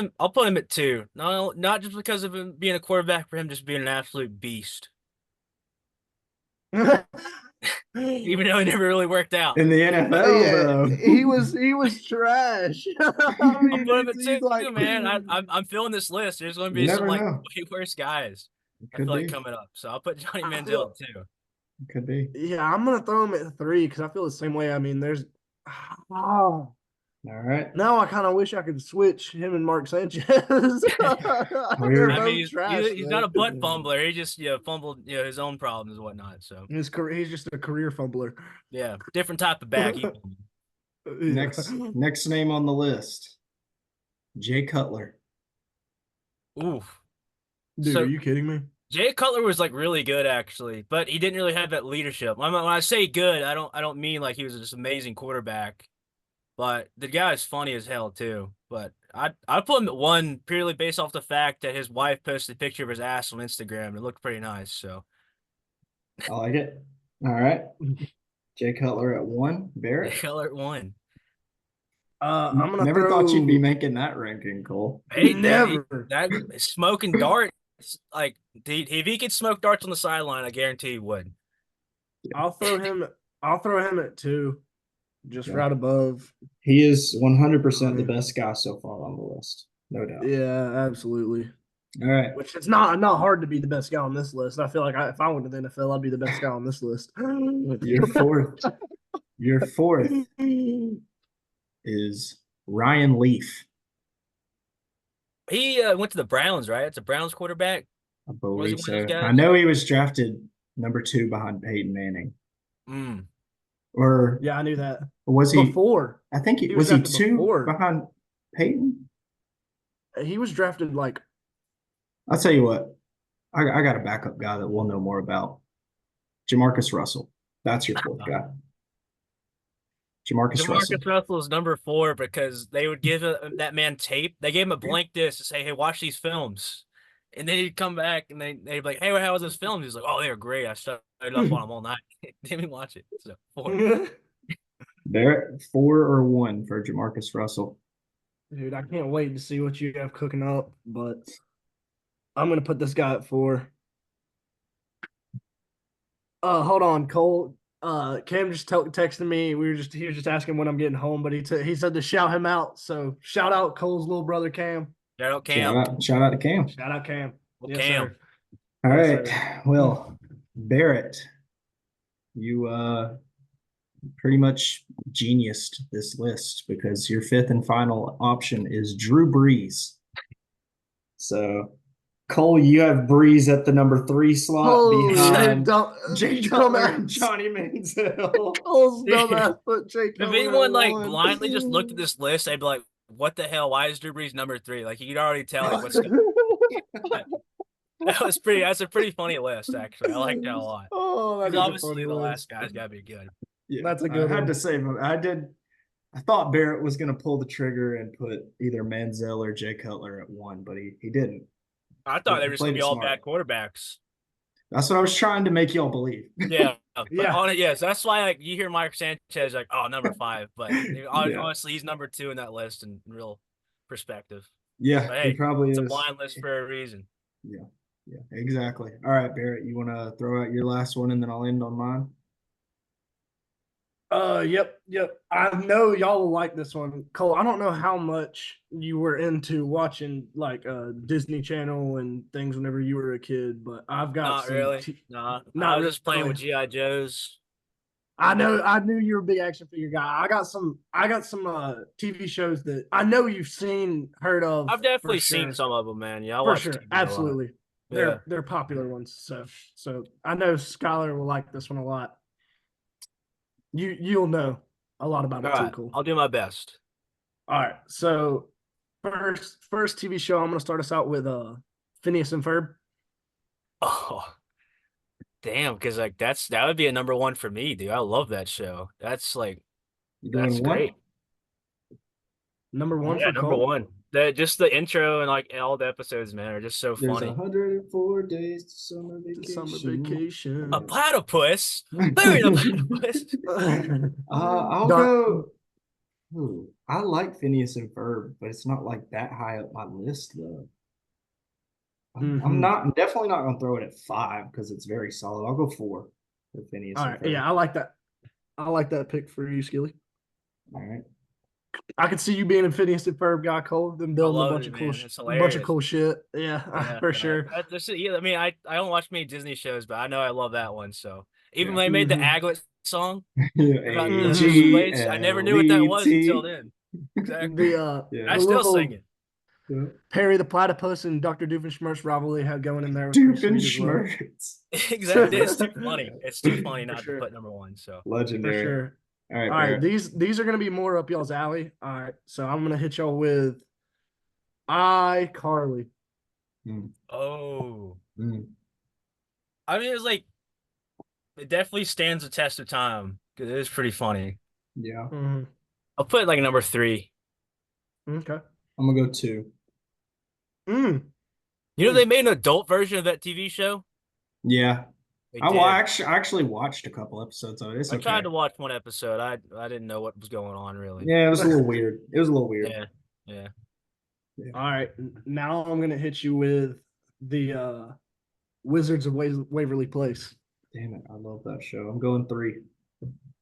[SPEAKER 3] him at 2. No, not just because of him being a quarterback, for him just being an absolute beast. Even though he never really worked out.
[SPEAKER 1] In the NFL,
[SPEAKER 2] Yeah,
[SPEAKER 1] though.
[SPEAKER 2] he was trash. I
[SPEAKER 3] I'll
[SPEAKER 2] mean,
[SPEAKER 3] put him at
[SPEAKER 2] he's
[SPEAKER 3] 2,
[SPEAKER 2] like,
[SPEAKER 3] man. I'm filling this list. There's going to be
[SPEAKER 1] You
[SPEAKER 3] some
[SPEAKER 1] never
[SPEAKER 3] like
[SPEAKER 1] know.
[SPEAKER 3] way worse guys. I
[SPEAKER 1] Could
[SPEAKER 3] feel like
[SPEAKER 1] be.
[SPEAKER 3] coming up. So I'll put Johnny
[SPEAKER 2] I
[SPEAKER 3] Manziel
[SPEAKER 2] feel-
[SPEAKER 3] at 2.
[SPEAKER 1] Could be.
[SPEAKER 2] yeah, I'm gonna throw him at 3 because I feel the same way. I mean, there's
[SPEAKER 1] All right.
[SPEAKER 2] now I kind of wish I could switch him and Mark Sanchez.
[SPEAKER 1] Weird.
[SPEAKER 3] I mean, he's
[SPEAKER 2] trash,
[SPEAKER 3] not a
[SPEAKER 2] though.
[SPEAKER 3] butt fumbler. He just fumbled his own problems and whatnot. So
[SPEAKER 2] He's just a career fumbler.
[SPEAKER 3] yeah, different type of bag.
[SPEAKER 1] Next name on the list, Jay Cutler.
[SPEAKER 3] Oof.
[SPEAKER 2] Dude,
[SPEAKER 3] So-
[SPEAKER 2] are you kidding me?
[SPEAKER 3] Jay Cutler was like really good actually, but he didn't really have that leadership. When I say good, I don't mean like he was this amazing quarterback, but the guy is funny as hell too. But I'd put him at 1 purely based off the fact that his wife posted a picture of his ass on Instagram. It looked pretty nice. So
[SPEAKER 1] I like it. All right. Jay Cutler at 1.
[SPEAKER 3] Jay
[SPEAKER 1] Barrett.
[SPEAKER 3] Cutler at 1.
[SPEAKER 2] I'm gonna
[SPEAKER 1] Never thought you'd be
[SPEAKER 2] throw-
[SPEAKER 1] making that ranking, Cole.
[SPEAKER 3] Hey,
[SPEAKER 2] Never.
[SPEAKER 3] that smoking darts. Like if he could smoke darts on the sideline, I guarantee he would.
[SPEAKER 2] I'll throw him at 2, just
[SPEAKER 1] Yeah.
[SPEAKER 2] right above.
[SPEAKER 1] He is 100% the best guy so far on the list. No doubt.
[SPEAKER 2] Yeah, absolutely.
[SPEAKER 1] All right.
[SPEAKER 2] Which it's not hard to be the best guy on this list. I feel like if I went to the NFL, I'd be the best guy on this list.
[SPEAKER 1] Your fourth. Your fourth is Ryan Leaf.
[SPEAKER 3] He went to the Browns, right? It's a Browns quarterback.
[SPEAKER 1] I
[SPEAKER 3] Was he
[SPEAKER 1] believe
[SPEAKER 3] one of
[SPEAKER 1] so.
[SPEAKER 3] those guys?
[SPEAKER 1] I know he was drafted number 2 behind Peyton Manning.
[SPEAKER 3] Mm.
[SPEAKER 1] Or
[SPEAKER 2] Yeah, I knew that
[SPEAKER 1] was he?
[SPEAKER 2] before.
[SPEAKER 1] I think
[SPEAKER 2] he
[SPEAKER 1] was
[SPEAKER 2] was
[SPEAKER 1] he
[SPEAKER 2] drafted
[SPEAKER 1] 2
[SPEAKER 2] before.
[SPEAKER 1] behind Peyton?
[SPEAKER 2] He was drafted like
[SPEAKER 1] I'll tell you what. I got a backup guy that we'll know more about. Jamarcus Russell. That's your fourth guy. Jamarcus Russell.
[SPEAKER 3] Jamarcus Russell is number 4 because they would give that man tape. They gave him a blank disc to say, "Hey, watch these films," and then he'd come back and they'd be like, "Hey, how was this film?" He's like, "Oh, they were great. I studied up on them all night. Didn't watch it." So 4.
[SPEAKER 1] Barrett, 4 or 1 for Jamarcus Russell.
[SPEAKER 2] Dude, I can't wait to see what you have cooking up, but I'm gonna put this guy at 4. Hold on, Cole. Cam just texted me. He was just asking when I'm getting home, but he said to shout him out. So shout out Cole's little brother Cam.
[SPEAKER 3] Shout out Cam.
[SPEAKER 1] Shout out to Cam.
[SPEAKER 2] Shout out Cam.
[SPEAKER 3] Well,
[SPEAKER 2] Yes,
[SPEAKER 3] Cam.
[SPEAKER 2] sir.
[SPEAKER 1] All
[SPEAKER 2] Yes,
[SPEAKER 1] right.
[SPEAKER 2] sir.
[SPEAKER 1] Well, Barrett, you pretty much geniused this list because your fifth and final option is Drew Brees. So, Cole, you have Brees at the number 3 slot
[SPEAKER 2] Holy
[SPEAKER 1] behind
[SPEAKER 2] Jay
[SPEAKER 1] Jay Cutler and
[SPEAKER 2] dumbass.
[SPEAKER 1] Johnny Manziel.
[SPEAKER 2] Cole's dumbass put Jay
[SPEAKER 3] If
[SPEAKER 2] Cutler
[SPEAKER 3] anyone
[SPEAKER 2] at
[SPEAKER 3] like
[SPEAKER 2] one.
[SPEAKER 3] blindly just looked at this list, I'd be like, "What the hell? Why is Drew Brees number 3?" Like you could already tell like what's. That's a pretty funny list actually. I like that a lot.
[SPEAKER 2] Oh, that
[SPEAKER 3] Because
[SPEAKER 2] is a
[SPEAKER 3] obviously
[SPEAKER 2] funny
[SPEAKER 3] the
[SPEAKER 2] list.
[SPEAKER 3] last guy's got to be good.
[SPEAKER 1] Yeah,
[SPEAKER 2] That's a
[SPEAKER 1] I
[SPEAKER 2] good
[SPEAKER 1] had
[SPEAKER 2] one.
[SPEAKER 1] to save him. I thought Barrett was going to pull the trigger and put either Manziel or Jay Cutler at 1, but he didn't.
[SPEAKER 3] I thought they were just gonna
[SPEAKER 1] Played
[SPEAKER 3] be
[SPEAKER 1] it
[SPEAKER 3] all
[SPEAKER 1] smart.
[SPEAKER 3] bad quarterbacks.
[SPEAKER 1] That's what I was trying to make y'all believe.
[SPEAKER 3] Yeah, but
[SPEAKER 2] Yeah.
[SPEAKER 3] on it, yes, that's why like you hear Mike Sanchez like, oh, number 5, but honestly, he's number 2 in that list in real perspective.
[SPEAKER 1] Yeah,
[SPEAKER 3] But
[SPEAKER 1] he
[SPEAKER 3] hey,
[SPEAKER 1] probably
[SPEAKER 3] it's
[SPEAKER 1] is.
[SPEAKER 3] a blind list for a reason.
[SPEAKER 1] Yeah, exactly. All right, Barrett, you want to throw out your last one and then I'll end on mine?
[SPEAKER 2] Yep. I know y'all will like this one. Cole, I don't know how much you were into watching like Disney Channel and things whenever you were a kid, but I've got
[SPEAKER 3] Not
[SPEAKER 2] some
[SPEAKER 3] really. Nah,
[SPEAKER 2] not
[SPEAKER 3] I was just playing
[SPEAKER 2] really.
[SPEAKER 3] with GI Joes.
[SPEAKER 2] I knew you were a big action figure guy. I got some TV shows that I know you've seen, heard of.
[SPEAKER 3] I've definitely
[SPEAKER 2] for
[SPEAKER 3] seen
[SPEAKER 2] sure.
[SPEAKER 3] some of them, man. Yeah, I
[SPEAKER 2] For
[SPEAKER 3] watch
[SPEAKER 2] sure.
[SPEAKER 3] TV a lot.
[SPEAKER 2] Absolutely.
[SPEAKER 3] Yeah.
[SPEAKER 2] They're popular ones. So I know Skylar will like this one a lot. You'll know a lot about
[SPEAKER 3] All
[SPEAKER 2] it too,
[SPEAKER 3] right,
[SPEAKER 2] Cole.
[SPEAKER 3] I'll do my best.
[SPEAKER 2] All right. So first TV show, I'm gonna start us out with Phineas and Ferb.
[SPEAKER 3] Oh, damn, because like that would be a number 1 for me, dude. I love that show. That's like
[SPEAKER 1] You
[SPEAKER 3] that's
[SPEAKER 1] doing one?
[SPEAKER 3] great.
[SPEAKER 2] Number one
[SPEAKER 3] Yeah,
[SPEAKER 2] for
[SPEAKER 3] number
[SPEAKER 2] Cole.
[SPEAKER 3] 1. Just the intro and like all the episodes, man, are just so
[SPEAKER 1] There's
[SPEAKER 3] funny.
[SPEAKER 1] 104 days to summer
[SPEAKER 2] To
[SPEAKER 1] vacation.
[SPEAKER 2] summer vacation.
[SPEAKER 3] A platypus? Bury the platypus.
[SPEAKER 1] I'll
[SPEAKER 2] Don-
[SPEAKER 1] go. Ooh, I like Phineas and Ferb, but it's not like that high up my list though. I'm
[SPEAKER 2] Mhm.
[SPEAKER 1] definitely not gonna throw it at 5 because it's very solid. I'll go 4 for Phineas
[SPEAKER 2] All
[SPEAKER 1] and
[SPEAKER 2] right.
[SPEAKER 1] Ferb.
[SPEAKER 2] Yeah, I like that. I like that pick for you, Skilly.
[SPEAKER 1] All right.
[SPEAKER 2] I could see you being a Phineas and Ferb guy, Cole. Them building a
[SPEAKER 3] love
[SPEAKER 2] bunch
[SPEAKER 3] it,
[SPEAKER 2] of cool,
[SPEAKER 3] man. It's
[SPEAKER 2] a bunch
[SPEAKER 3] hilarious.
[SPEAKER 2] of cool shit. Yeah,
[SPEAKER 3] Yeah,
[SPEAKER 2] for
[SPEAKER 3] but,
[SPEAKER 2] sure.
[SPEAKER 3] yeah, I mean, I don't watch many Disney shows, but I know I love that one. So even
[SPEAKER 1] Yeah.
[SPEAKER 3] when they made the
[SPEAKER 2] Mhm.
[SPEAKER 3] Aglet song about
[SPEAKER 2] Mhm.
[SPEAKER 3] the Switch, I never knew what that was until
[SPEAKER 1] AGLET.
[SPEAKER 3] then. Exactly.
[SPEAKER 2] The
[SPEAKER 1] Yeah.
[SPEAKER 3] I
[SPEAKER 2] the
[SPEAKER 3] still
[SPEAKER 2] little
[SPEAKER 3] sing it.
[SPEAKER 1] Yeah.
[SPEAKER 2] Perry the Platypus and Dr. Doofenshmirtz rivalry had going in there. Was pretty sweet as well.
[SPEAKER 1] Doofenshmirtz.
[SPEAKER 3] Exactly. It's too funny. It's too funny not
[SPEAKER 2] sure.
[SPEAKER 3] to put number 1. So
[SPEAKER 2] For
[SPEAKER 1] Legendary.
[SPEAKER 2] sure.
[SPEAKER 1] All right,
[SPEAKER 2] All right,
[SPEAKER 1] Barrett.
[SPEAKER 2] these are gonna be more up y'all's alley. All right, so I'm gonna hit y'all with iCarly.
[SPEAKER 3] oh,
[SPEAKER 1] Mm.
[SPEAKER 3] I mean, it's like it definitely stands the test of time because it is pretty funny.
[SPEAKER 1] Yeah.
[SPEAKER 2] Mhm.
[SPEAKER 3] I'll put it like number 3.
[SPEAKER 2] Okay.
[SPEAKER 1] I'm gonna go 2.
[SPEAKER 2] Mm.
[SPEAKER 3] You know, they made an adult version of that TV show.
[SPEAKER 1] Yeah.
[SPEAKER 3] They
[SPEAKER 1] I
[SPEAKER 3] did.
[SPEAKER 1] actually watched a couple episodes of it. It's
[SPEAKER 3] I
[SPEAKER 1] okay.
[SPEAKER 3] tried to watch one episode. I didn't know what was going on really.
[SPEAKER 1] Yeah, it was a little weird. It was a little weird.
[SPEAKER 3] Yeah.
[SPEAKER 2] All right, now I'm gonna hit you with the Wizards of Waverly Place.
[SPEAKER 1] Damn it, I love that show. I'm going 3.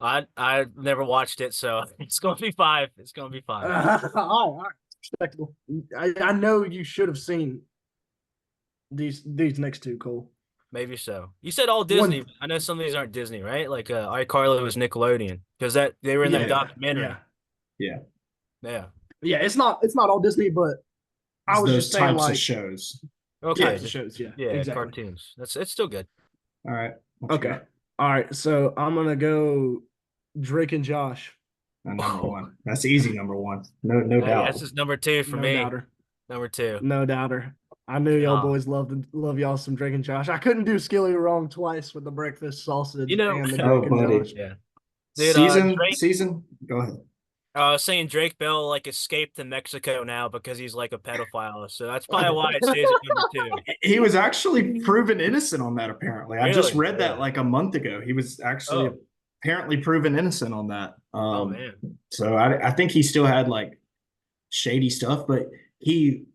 [SPEAKER 3] I never watched it, so it's gonna be 5. It's gonna be 5.
[SPEAKER 2] All right, respectable. I know you should have seen these next two, Cole.
[SPEAKER 3] Maybe so. You said all Disney. I know some of these aren't Disney, right? Like iCarly was Nickelodeon because they were in that
[SPEAKER 1] Yeah.
[SPEAKER 3] documentary.
[SPEAKER 2] Yeah.
[SPEAKER 3] Yeah.
[SPEAKER 2] Yeah, it's not all Disney, but I
[SPEAKER 1] It's
[SPEAKER 2] was
[SPEAKER 1] those
[SPEAKER 2] just saying
[SPEAKER 1] types
[SPEAKER 2] like
[SPEAKER 1] of shows.
[SPEAKER 3] Okay.
[SPEAKER 2] types of shows. Yeah,
[SPEAKER 3] Yeah,
[SPEAKER 2] exactly.
[SPEAKER 3] cartoons. It's still good.
[SPEAKER 1] All right. What you
[SPEAKER 2] Okay.
[SPEAKER 1] got?
[SPEAKER 2] All right, so I'm gonna go Drake and Josh.
[SPEAKER 1] Number
[SPEAKER 3] Oh.
[SPEAKER 1] 1. That's easy. Number 1. No
[SPEAKER 3] Hey,
[SPEAKER 1] doubt.
[SPEAKER 3] that's just number 2 for
[SPEAKER 2] No
[SPEAKER 3] me.
[SPEAKER 2] doubter.
[SPEAKER 3] Number 2.
[SPEAKER 2] No doubter. I knew y'all
[SPEAKER 3] Nah.
[SPEAKER 2] boys love y'all some Drake and Josh. I couldn't do Skilly wrong twice with the breakfast sausage
[SPEAKER 3] You know-
[SPEAKER 2] and the
[SPEAKER 1] Oh,
[SPEAKER 2] Drake and
[SPEAKER 1] buddy.
[SPEAKER 2] Josh.
[SPEAKER 3] Yeah. Dude, Drake-
[SPEAKER 1] Season. Go ahead.
[SPEAKER 3] saying Drake Bell like escaped to Mexico now because he's like a pedophile. So that's probably why it stays at number 2.
[SPEAKER 1] He was actually proven innocent on that. Apparently, I just
[SPEAKER 3] Really?
[SPEAKER 1] read that like a month ago. He was actually
[SPEAKER 3] Oh.
[SPEAKER 1] apparently proven innocent on that.
[SPEAKER 3] Oh man.
[SPEAKER 1] So I think he still had like shady stuff, but he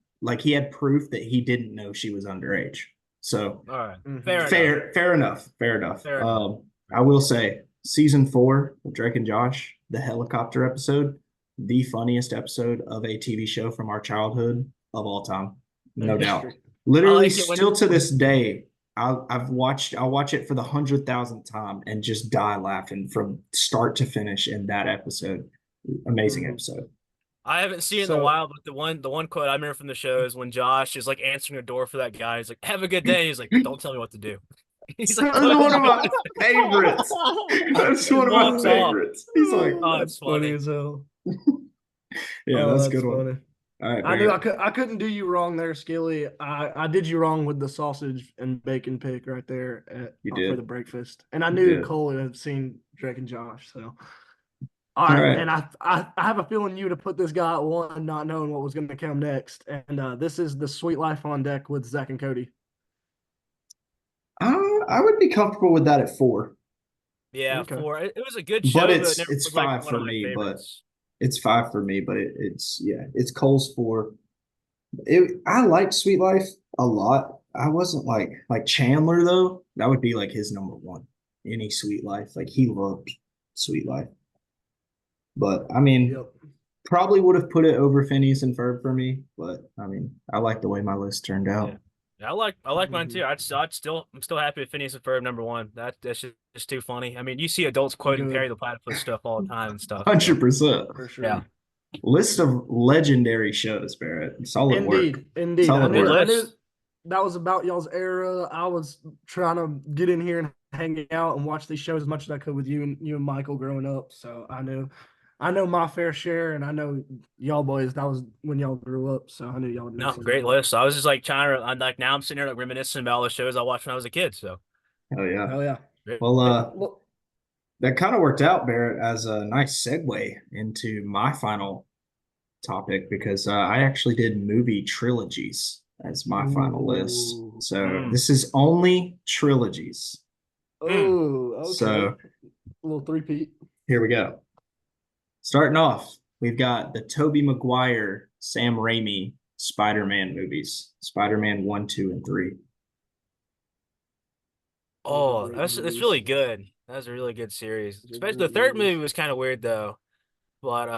[SPEAKER 1] had proof that he didn't know she was underage. So
[SPEAKER 3] All right.
[SPEAKER 2] Mhm.
[SPEAKER 3] Fair enough.
[SPEAKER 1] fair enough.
[SPEAKER 3] Fair enough.
[SPEAKER 1] I will say season 4 of Drake and Josh, the helicopter episode, the funniest episode of a TV show from our childhood. of all time, no doubt.
[SPEAKER 2] History.
[SPEAKER 1] Literally,
[SPEAKER 3] like it when-
[SPEAKER 1] still to this day, I'll watch it for the 100,000th time and just die laughing from start to finish in that episode. Amazing episode.
[SPEAKER 3] I haven't seen it in a
[SPEAKER 2] So-
[SPEAKER 3] while, but the one quote I remember from the show is when Josh is like answering a door for that guy. He's like, "Have a good day." He's like, "Don't tell me what to do." He's like,
[SPEAKER 1] That's one of my favorites. That's one of my
[SPEAKER 3] walks off.
[SPEAKER 1] favorites. He's like,
[SPEAKER 3] Oh, it's funny.
[SPEAKER 2] as hell.
[SPEAKER 1] yeah,
[SPEAKER 2] Oh,
[SPEAKER 1] that's a good one.
[SPEAKER 2] funny.
[SPEAKER 1] All right,
[SPEAKER 2] I knew
[SPEAKER 1] Barrett.
[SPEAKER 2] I couldn't do you wrong there, Skilly. I did you wrong with the sausage and bacon pick right there
[SPEAKER 1] You
[SPEAKER 2] for
[SPEAKER 1] did.
[SPEAKER 2] the breakfast, and I
[SPEAKER 1] You
[SPEAKER 2] knew
[SPEAKER 1] did.
[SPEAKER 2] Cole would have seen Drake and Josh. So, all right,
[SPEAKER 1] right.
[SPEAKER 2] and I have a feeling you to put this guy at one, not knowing what was going to come next, and this is the Sweet Life on Deck with Zach and Cody.
[SPEAKER 1] I would be comfortable with that at 4.
[SPEAKER 3] Yeah,
[SPEAKER 2] Okay.
[SPEAKER 3] 4. It was a good show,
[SPEAKER 1] But
[SPEAKER 3] but
[SPEAKER 1] it's
[SPEAKER 3] it never
[SPEAKER 1] it's
[SPEAKER 3] was, like,
[SPEAKER 1] 5
[SPEAKER 3] one
[SPEAKER 1] for
[SPEAKER 3] of my
[SPEAKER 1] me. But
[SPEAKER 3] favorites.
[SPEAKER 1] it's 5 for me. But it's Cole's 4. I liked Sweet Life a lot. I wasn't like Chandler though. That would be like his number 1. Any Sweet Life, like he loved Sweet Life. But I mean,
[SPEAKER 2] Yep.
[SPEAKER 1] probably would have put it over Phineas and Ferb for me. But I mean, I like the way my list turned out.
[SPEAKER 3] Yeah, I like mine too. I'm still happy with Phineas and Ferb number 1. That's just too funny. I mean, you see adults quoting
[SPEAKER 2] Good.
[SPEAKER 3] Perry the Platypus stuff all the time and stuff.
[SPEAKER 1] 100%.
[SPEAKER 2] For sure.
[SPEAKER 3] Yeah.
[SPEAKER 1] List of legendary shows, Barrett. Solid work.
[SPEAKER 2] Indeed.
[SPEAKER 1] Solid
[SPEAKER 2] I knew
[SPEAKER 3] list.
[SPEAKER 2] that was about y'all's era. I was trying to get in here and hang out and watch these shows as much as I could with you and Michael growing up. So I know my fair share, and I know y'all boys. That was when y'all grew up, so I knew y'all would know
[SPEAKER 3] No,
[SPEAKER 2] some.
[SPEAKER 3] great list. I was just like I'm like now I'm sitting here like reminiscing about all the shows I watched when I was a kid. So
[SPEAKER 1] Oh yeah.
[SPEAKER 2] Hell yeah.
[SPEAKER 1] Well,
[SPEAKER 2] Well,
[SPEAKER 1] that kind of worked out, Barrett, as a nice segue into my final topic because I actually did movie trilogies as my final list.
[SPEAKER 2] Ooh.
[SPEAKER 1] So this is only trilogies.
[SPEAKER 2] oh, okay.
[SPEAKER 1] So
[SPEAKER 2] A little three-peat.
[SPEAKER 1] here we go. Starting off, we've got the Tobey Maguire, Sam Raimi Spider-Man movies. Spider-Man 1, 2, and 3.
[SPEAKER 3] oh,
[SPEAKER 2] Great
[SPEAKER 3] that's
[SPEAKER 2] movies.
[SPEAKER 3] really good. That was a really good series.
[SPEAKER 2] Those are
[SPEAKER 3] Especially
[SPEAKER 2] great
[SPEAKER 3] the third
[SPEAKER 2] movies.
[SPEAKER 3] movie was kind of weird though. But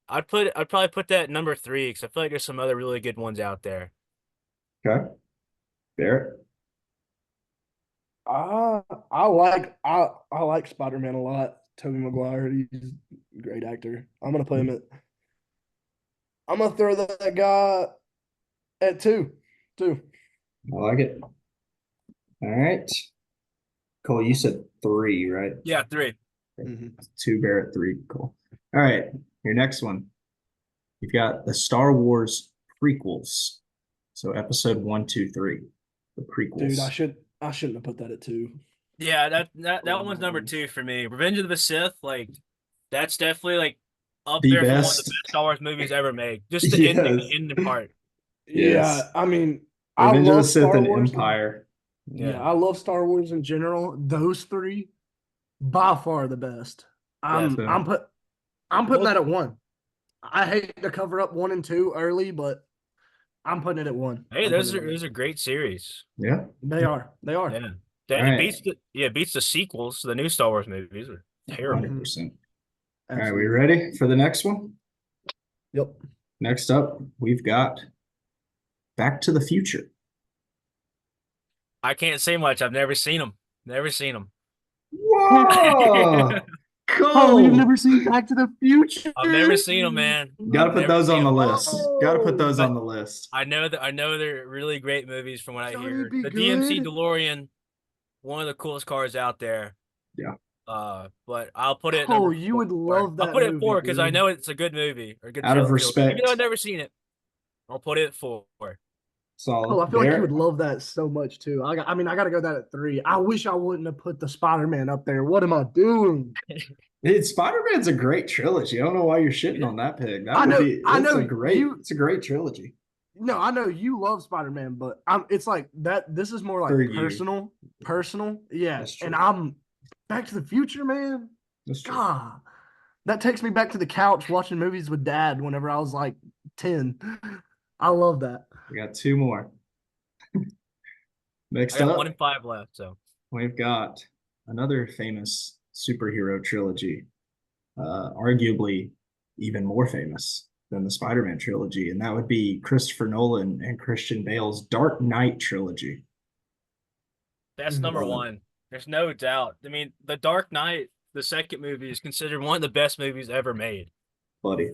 [SPEAKER 3] I'd probably put that at number 3 because I feel like there's some other really good ones out there.
[SPEAKER 1] Okay. Barrett?
[SPEAKER 2] I like Spider-Man a lot. Tobey Maguire, he's a great actor. I'm gonna throw that guy at 2.
[SPEAKER 1] I like it. All right. Cole, you said 3, right?
[SPEAKER 3] Yeah, 3.
[SPEAKER 1] 2, Barrett, 3. Cool. All right. Your next one. You've got the Star Wars prequels. So episode 1, 2, 3. The prequels.
[SPEAKER 2] Dude, I shouldn't have put that at 2.
[SPEAKER 3] Yeah, that one's number 2 for me. Revenge of the Sith, like that's definitely like up
[SPEAKER 1] The
[SPEAKER 3] there for one of the
[SPEAKER 1] best.
[SPEAKER 3] best Star Wars movies ever made. Just the ending,
[SPEAKER 1] Yes.
[SPEAKER 3] the ending part.
[SPEAKER 1] Yes.
[SPEAKER 2] Yeah, I mean,
[SPEAKER 1] Revenge
[SPEAKER 2] I
[SPEAKER 1] of the
[SPEAKER 2] love
[SPEAKER 1] Sith
[SPEAKER 2] Star
[SPEAKER 1] and
[SPEAKER 2] Wars.
[SPEAKER 1] Empire.
[SPEAKER 2] Yeah, I love Star Wars in general. Those 3, by far the best. I'm putting that at 1. I hate to cover up 1 and 2 early, but I'm putting it at 1.
[SPEAKER 3] Hey,
[SPEAKER 2] I'm
[SPEAKER 3] those
[SPEAKER 2] putting it at
[SPEAKER 3] are great series.
[SPEAKER 1] Yeah.
[SPEAKER 2] They are.
[SPEAKER 3] Yeah. That
[SPEAKER 1] All
[SPEAKER 3] it
[SPEAKER 1] right.
[SPEAKER 3] beats the sequels. The new Star Wars movies are terrible.
[SPEAKER 1] 100%. All right.
[SPEAKER 2] Absolutely.
[SPEAKER 1] We ready for the next one?
[SPEAKER 2] Yep.
[SPEAKER 1] Next up, we've got Back to the Future.
[SPEAKER 3] I can't say much. I've never seen them. Never seen them.
[SPEAKER 1] Whoa!
[SPEAKER 2] Oh, you've
[SPEAKER 1] Cole!
[SPEAKER 2] never seen Back to the Future?
[SPEAKER 3] I've never seen them, man.
[SPEAKER 1] Gotta put
[SPEAKER 3] Never
[SPEAKER 1] those on
[SPEAKER 3] seen
[SPEAKER 1] the
[SPEAKER 3] 'em.
[SPEAKER 1] list. Gotta put those
[SPEAKER 3] But-
[SPEAKER 1] on the list.
[SPEAKER 3] I know they're really great movies from what I
[SPEAKER 2] Johnny
[SPEAKER 3] hear.
[SPEAKER 2] be
[SPEAKER 3] The DMC
[SPEAKER 2] good.
[SPEAKER 3] DeLorean, one of the coolest cars out there.
[SPEAKER 1] Yeah.
[SPEAKER 3] But I'll put it. at
[SPEAKER 2] Oh,
[SPEAKER 3] number
[SPEAKER 2] you would
[SPEAKER 3] 4.
[SPEAKER 2] love that
[SPEAKER 3] I'll put it at
[SPEAKER 2] movie,
[SPEAKER 3] 4 because I
[SPEAKER 2] dude.
[SPEAKER 3] know it's a good movie or a good
[SPEAKER 1] Out of
[SPEAKER 3] trilogy.
[SPEAKER 1] respect.
[SPEAKER 3] Even though I've never seen it, I'll put it at 4.
[SPEAKER 1] Solid.
[SPEAKER 2] Oh, I feel like you
[SPEAKER 1] Barrett?
[SPEAKER 2] would love that so much too. I got to go that at 3. I wish I wouldn't have put the Spider-Man up there. What am I doing?
[SPEAKER 1] Spider-Man's a great trilogy. I don't know why you're shitting on that pig. That
[SPEAKER 2] I know-
[SPEAKER 1] would be,
[SPEAKER 2] I
[SPEAKER 1] it's
[SPEAKER 2] know
[SPEAKER 1] a great,
[SPEAKER 2] you-
[SPEAKER 1] it's a great trilogy.
[SPEAKER 2] No, I know you love Spider-Man, but it's like that. This is more like
[SPEAKER 1] For you.
[SPEAKER 2] personal. Yeah,
[SPEAKER 1] That's true.
[SPEAKER 2] and I'm Back to the Future, man.
[SPEAKER 1] That's true.
[SPEAKER 2] God, that takes me back to the couch watching movies with Dad whenever I was like 10. I love that.
[SPEAKER 1] We got 2 more.
[SPEAKER 3] I
[SPEAKER 1] Next
[SPEAKER 3] got
[SPEAKER 1] up,
[SPEAKER 3] 1 and 5 left. So
[SPEAKER 1] we've got another famous superhero trilogy, arguably even more famous, than the Spider-Man trilogy, and that would be Christopher Nolan and Christian Bale's Dark Knight trilogy.
[SPEAKER 3] That's number one. There's no doubt. I mean, The Dark Knight, the second movie, is considered one of the best movies ever made.
[SPEAKER 1] Buddy.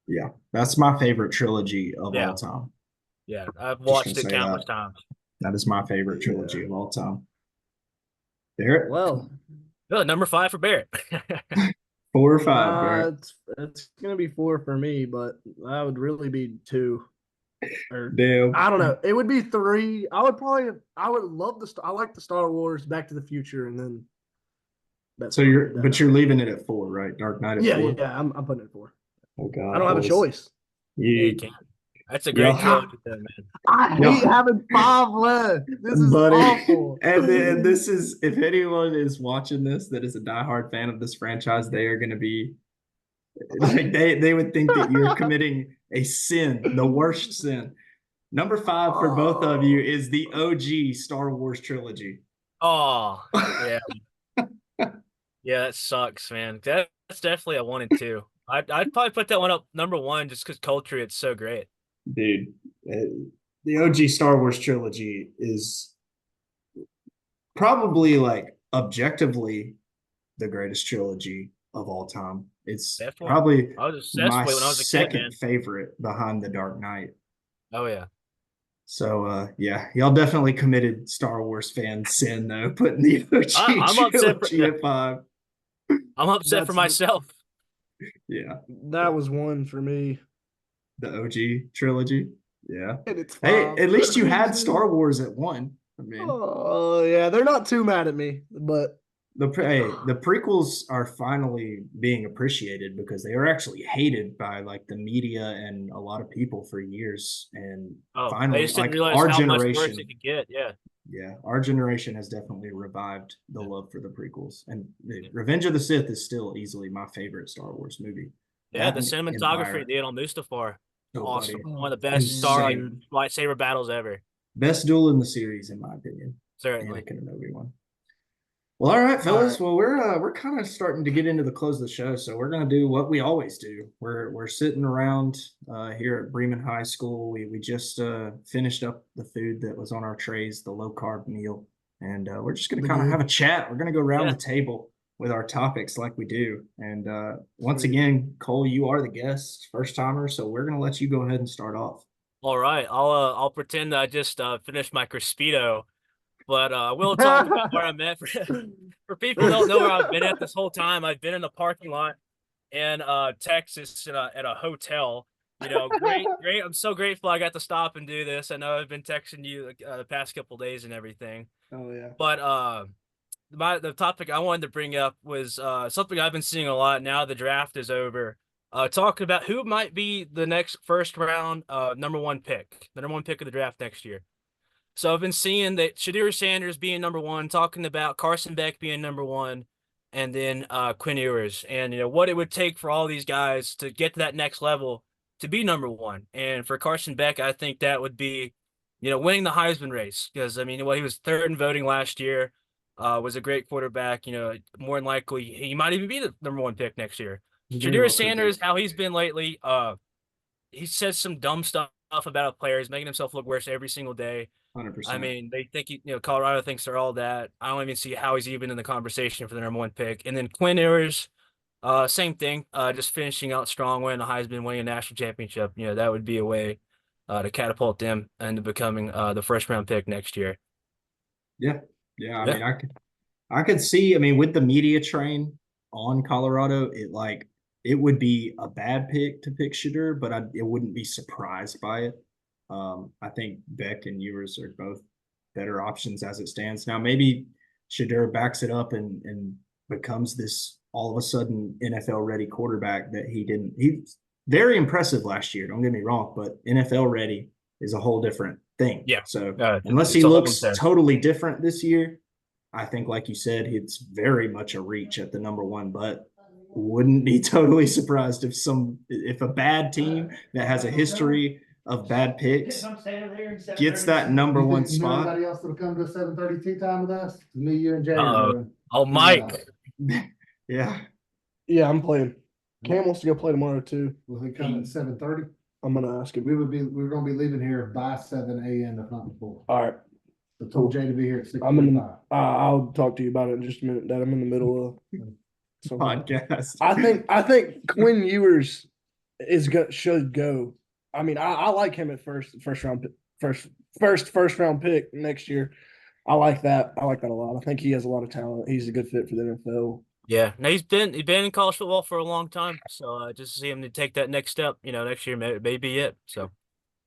[SPEAKER 1] Yeah, that's my favorite trilogy of
[SPEAKER 3] Yeah.
[SPEAKER 1] all time.
[SPEAKER 3] Yeah, I've
[SPEAKER 1] Just
[SPEAKER 3] watched
[SPEAKER 1] gonna
[SPEAKER 3] it
[SPEAKER 1] say
[SPEAKER 3] countless
[SPEAKER 1] that.
[SPEAKER 3] times.
[SPEAKER 1] That is my favorite trilogy of all time. Barrett,
[SPEAKER 2] Well,
[SPEAKER 3] Oh, number 5 for Barrett.
[SPEAKER 1] 4 or 5, Barrett.
[SPEAKER 2] it's gonna be 4 for me, but that would really be 2. Or
[SPEAKER 1] Damn.
[SPEAKER 2] I don't know. It would be 3. I would love I like the Star Wars, Back to the Future, and then.
[SPEAKER 1] So you're leaving it at 4, right? Dark Knight at 4.
[SPEAKER 2] Yeah. I'm putting it at 4.
[SPEAKER 1] Oh God,
[SPEAKER 2] I don't have a choice.
[SPEAKER 3] You can't. That's a great trilogy, though, man.
[SPEAKER 2] I hate having 5 left. This is
[SPEAKER 1] Buddy.
[SPEAKER 2] awful.
[SPEAKER 1] And then this is, if anyone is watching this that is a diehard fan of this franchise, they are going to be like they would think that you're committing a sin, the worst sin. Number 5 for both of you is the OG Star Wars trilogy.
[SPEAKER 3] Oh, yeah. Yeah, that sucks, man. That's definitely a 1 and 2. I'd probably put that one up number 1 just because culturally it's so great.
[SPEAKER 1] Dude, the OG Star Wars trilogy is probably like objectively the greatest trilogy of all time. It's
[SPEAKER 3] Definitely.
[SPEAKER 1] probably
[SPEAKER 3] I was obsessed
[SPEAKER 1] my
[SPEAKER 3] with it when I was a kid,
[SPEAKER 1] second
[SPEAKER 3] man.
[SPEAKER 1] favorite behind The Dark Knight.
[SPEAKER 3] Oh yeah.
[SPEAKER 1] So yeah, y'all definitely committed Star Wars fan sin though, putting the OG
[SPEAKER 3] I'm upset
[SPEAKER 1] trilogy at 5.
[SPEAKER 3] I'm upset for myself.
[SPEAKER 1] Yeah,
[SPEAKER 2] That was 1 for me.
[SPEAKER 1] the OG trilogy. Yeah.
[SPEAKER 2] And it's 5.
[SPEAKER 1] Hey, at least you had Star Wars at 1. I mean,
[SPEAKER 2] Oh yeah, they're not too mad at me, but
[SPEAKER 1] the prequels are finally being appreciated because they were actually hated by like the media and a lot of people for years. And finally,
[SPEAKER 3] they just didn't
[SPEAKER 1] like
[SPEAKER 3] realize
[SPEAKER 1] our
[SPEAKER 3] how much worse
[SPEAKER 1] generation,
[SPEAKER 3] it could get. Yeah.
[SPEAKER 1] yeah, our generation has definitely revived the love for the prequels. And Revenge of the Sith is still easily my favorite Star Wars movie.
[SPEAKER 3] Yeah,
[SPEAKER 1] That
[SPEAKER 3] the
[SPEAKER 1] and
[SPEAKER 3] cinematography
[SPEAKER 1] Empire.
[SPEAKER 3] they did on Mustafar.
[SPEAKER 1] Oh,
[SPEAKER 3] Awesome.
[SPEAKER 1] buddy.
[SPEAKER 3] One of the best
[SPEAKER 1] Insane.
[SPEAKER 3] lightsaber battles ever.
[SPEAKER 1] Best duel in the series, in my opinion.
[SPEAKER 3] Certainly.
[SPEAKER 1] Anakin and Obi-Wan. Well, all right, fellas. Well, we're kind of starting to get into the close of the show, so we're gonna do what we always do. We're sitting around here at Bremen High School. We just finished up the food that was on our trays, the low carb meal, and we're just gonna kind of have a chat. We're gonna go around the table with our topics like we do. And once again, Cole, you are the guest, first timer, so we're gonna let you go ahead and start off.
[SPEAKER 3] All right. I'll pretend that I just finished my Crispito. But I will talk about where I'm at. For people who don't know where I've been at this whole time, I've been in the parking lot in Texas at a hotel. You know, great. I'm so grateful I got to stop and do this. I know I've been texting you the past couple of days and everything.
[SPEAKER 2] Oh yeah.
[SPEAKER 3] But the topic I wanted to bring up was something I've been seeing a lot now the draft is over. Talking about who might be the next first round number 1 pick, the number 1 pick of the draft next year. So I've been seeing that Shedeur Sanders being number 1, talking about Carson Beck being number 1, and then Quinn Ewers, and what it would take for all these guys to get to that next level to be number 1. And for Carson Beck, I think that would be, winning the Heisman race because I mean, he was 3rd in voting last year, was a great quarterback. More than likely he might even be the number 1 pick next year. Shedeur Sanders, how he's been lately, he says some dumb stuff about a player. He's making himself look worse every single day.
[SPEAKER 1] 100%.
[SPEAKER 3] I mean, they think Colorado thinks they're all that. I don't even see how he's even in the conversation for the number 1 pick. And then Quinn Ewers, same thing. Just finishing out strong, winning the Heisman, winning a national championship. That would be a way to catapult them into becoming the first round pick next year.
[SPEAKER 1] Yeah. I mean, I could see. I mean, with the media train on Colorado, it would be a bad pick to pick Shedeur, but it wouldn't be surprised by it. I think Beck and Ewers are both better options as it stands. Now, maybe Shedeur backs it up and becomes this all of a sudden NFL ready quarterback that he didn't. He's very impressive last year. Don't get me wrong, but NFL ready is a whole different thing.
[SPEAKER 3] Yeah.
[SPEAKER 1] So unless he looks totally different this year, I think, like you said, it's very much a reach at the number 1, but wouldn't be totally surprised if a bad team that has a history of bad picks gets that number 1 spot.
[SPEAKER 4] Anybody else that'll come to a 7:32 time with us? Me, you, and Jay.
[SPEAKER 3] Oh, Mike.
[SPEAKER 1] Yeah.
[SPEAKER 2] Yeah, I'm playing. Cam wants to go play tomorrow too.
[SPEAKER 4] Will he come at 7:30?
[SPEAKER 2] I'm gonna ask him.
[SPEAKER 4] We're gonna be leaving here by 7 a.m. if not before.
[SPEAKER 2] All right.
[SPEAKER 4] I told Jay to be here at 6:45.
[SPEAKER 2] I'm in the, I'll talk to you about it in just a minute. That I'm in the middle of something.
[SPEAKER 1] Podcast.
[SPEAKER 2] I think Quinn Ewers should go. I mean, I like him at first round pick next year. I like that. I like that a lot. I think he has a lot of talent. He's a good fit for the NFL.
[SPEAKER 3] Yeah, no, he's been in college football for a long time, so just to see him to take that next step, next year may be it. So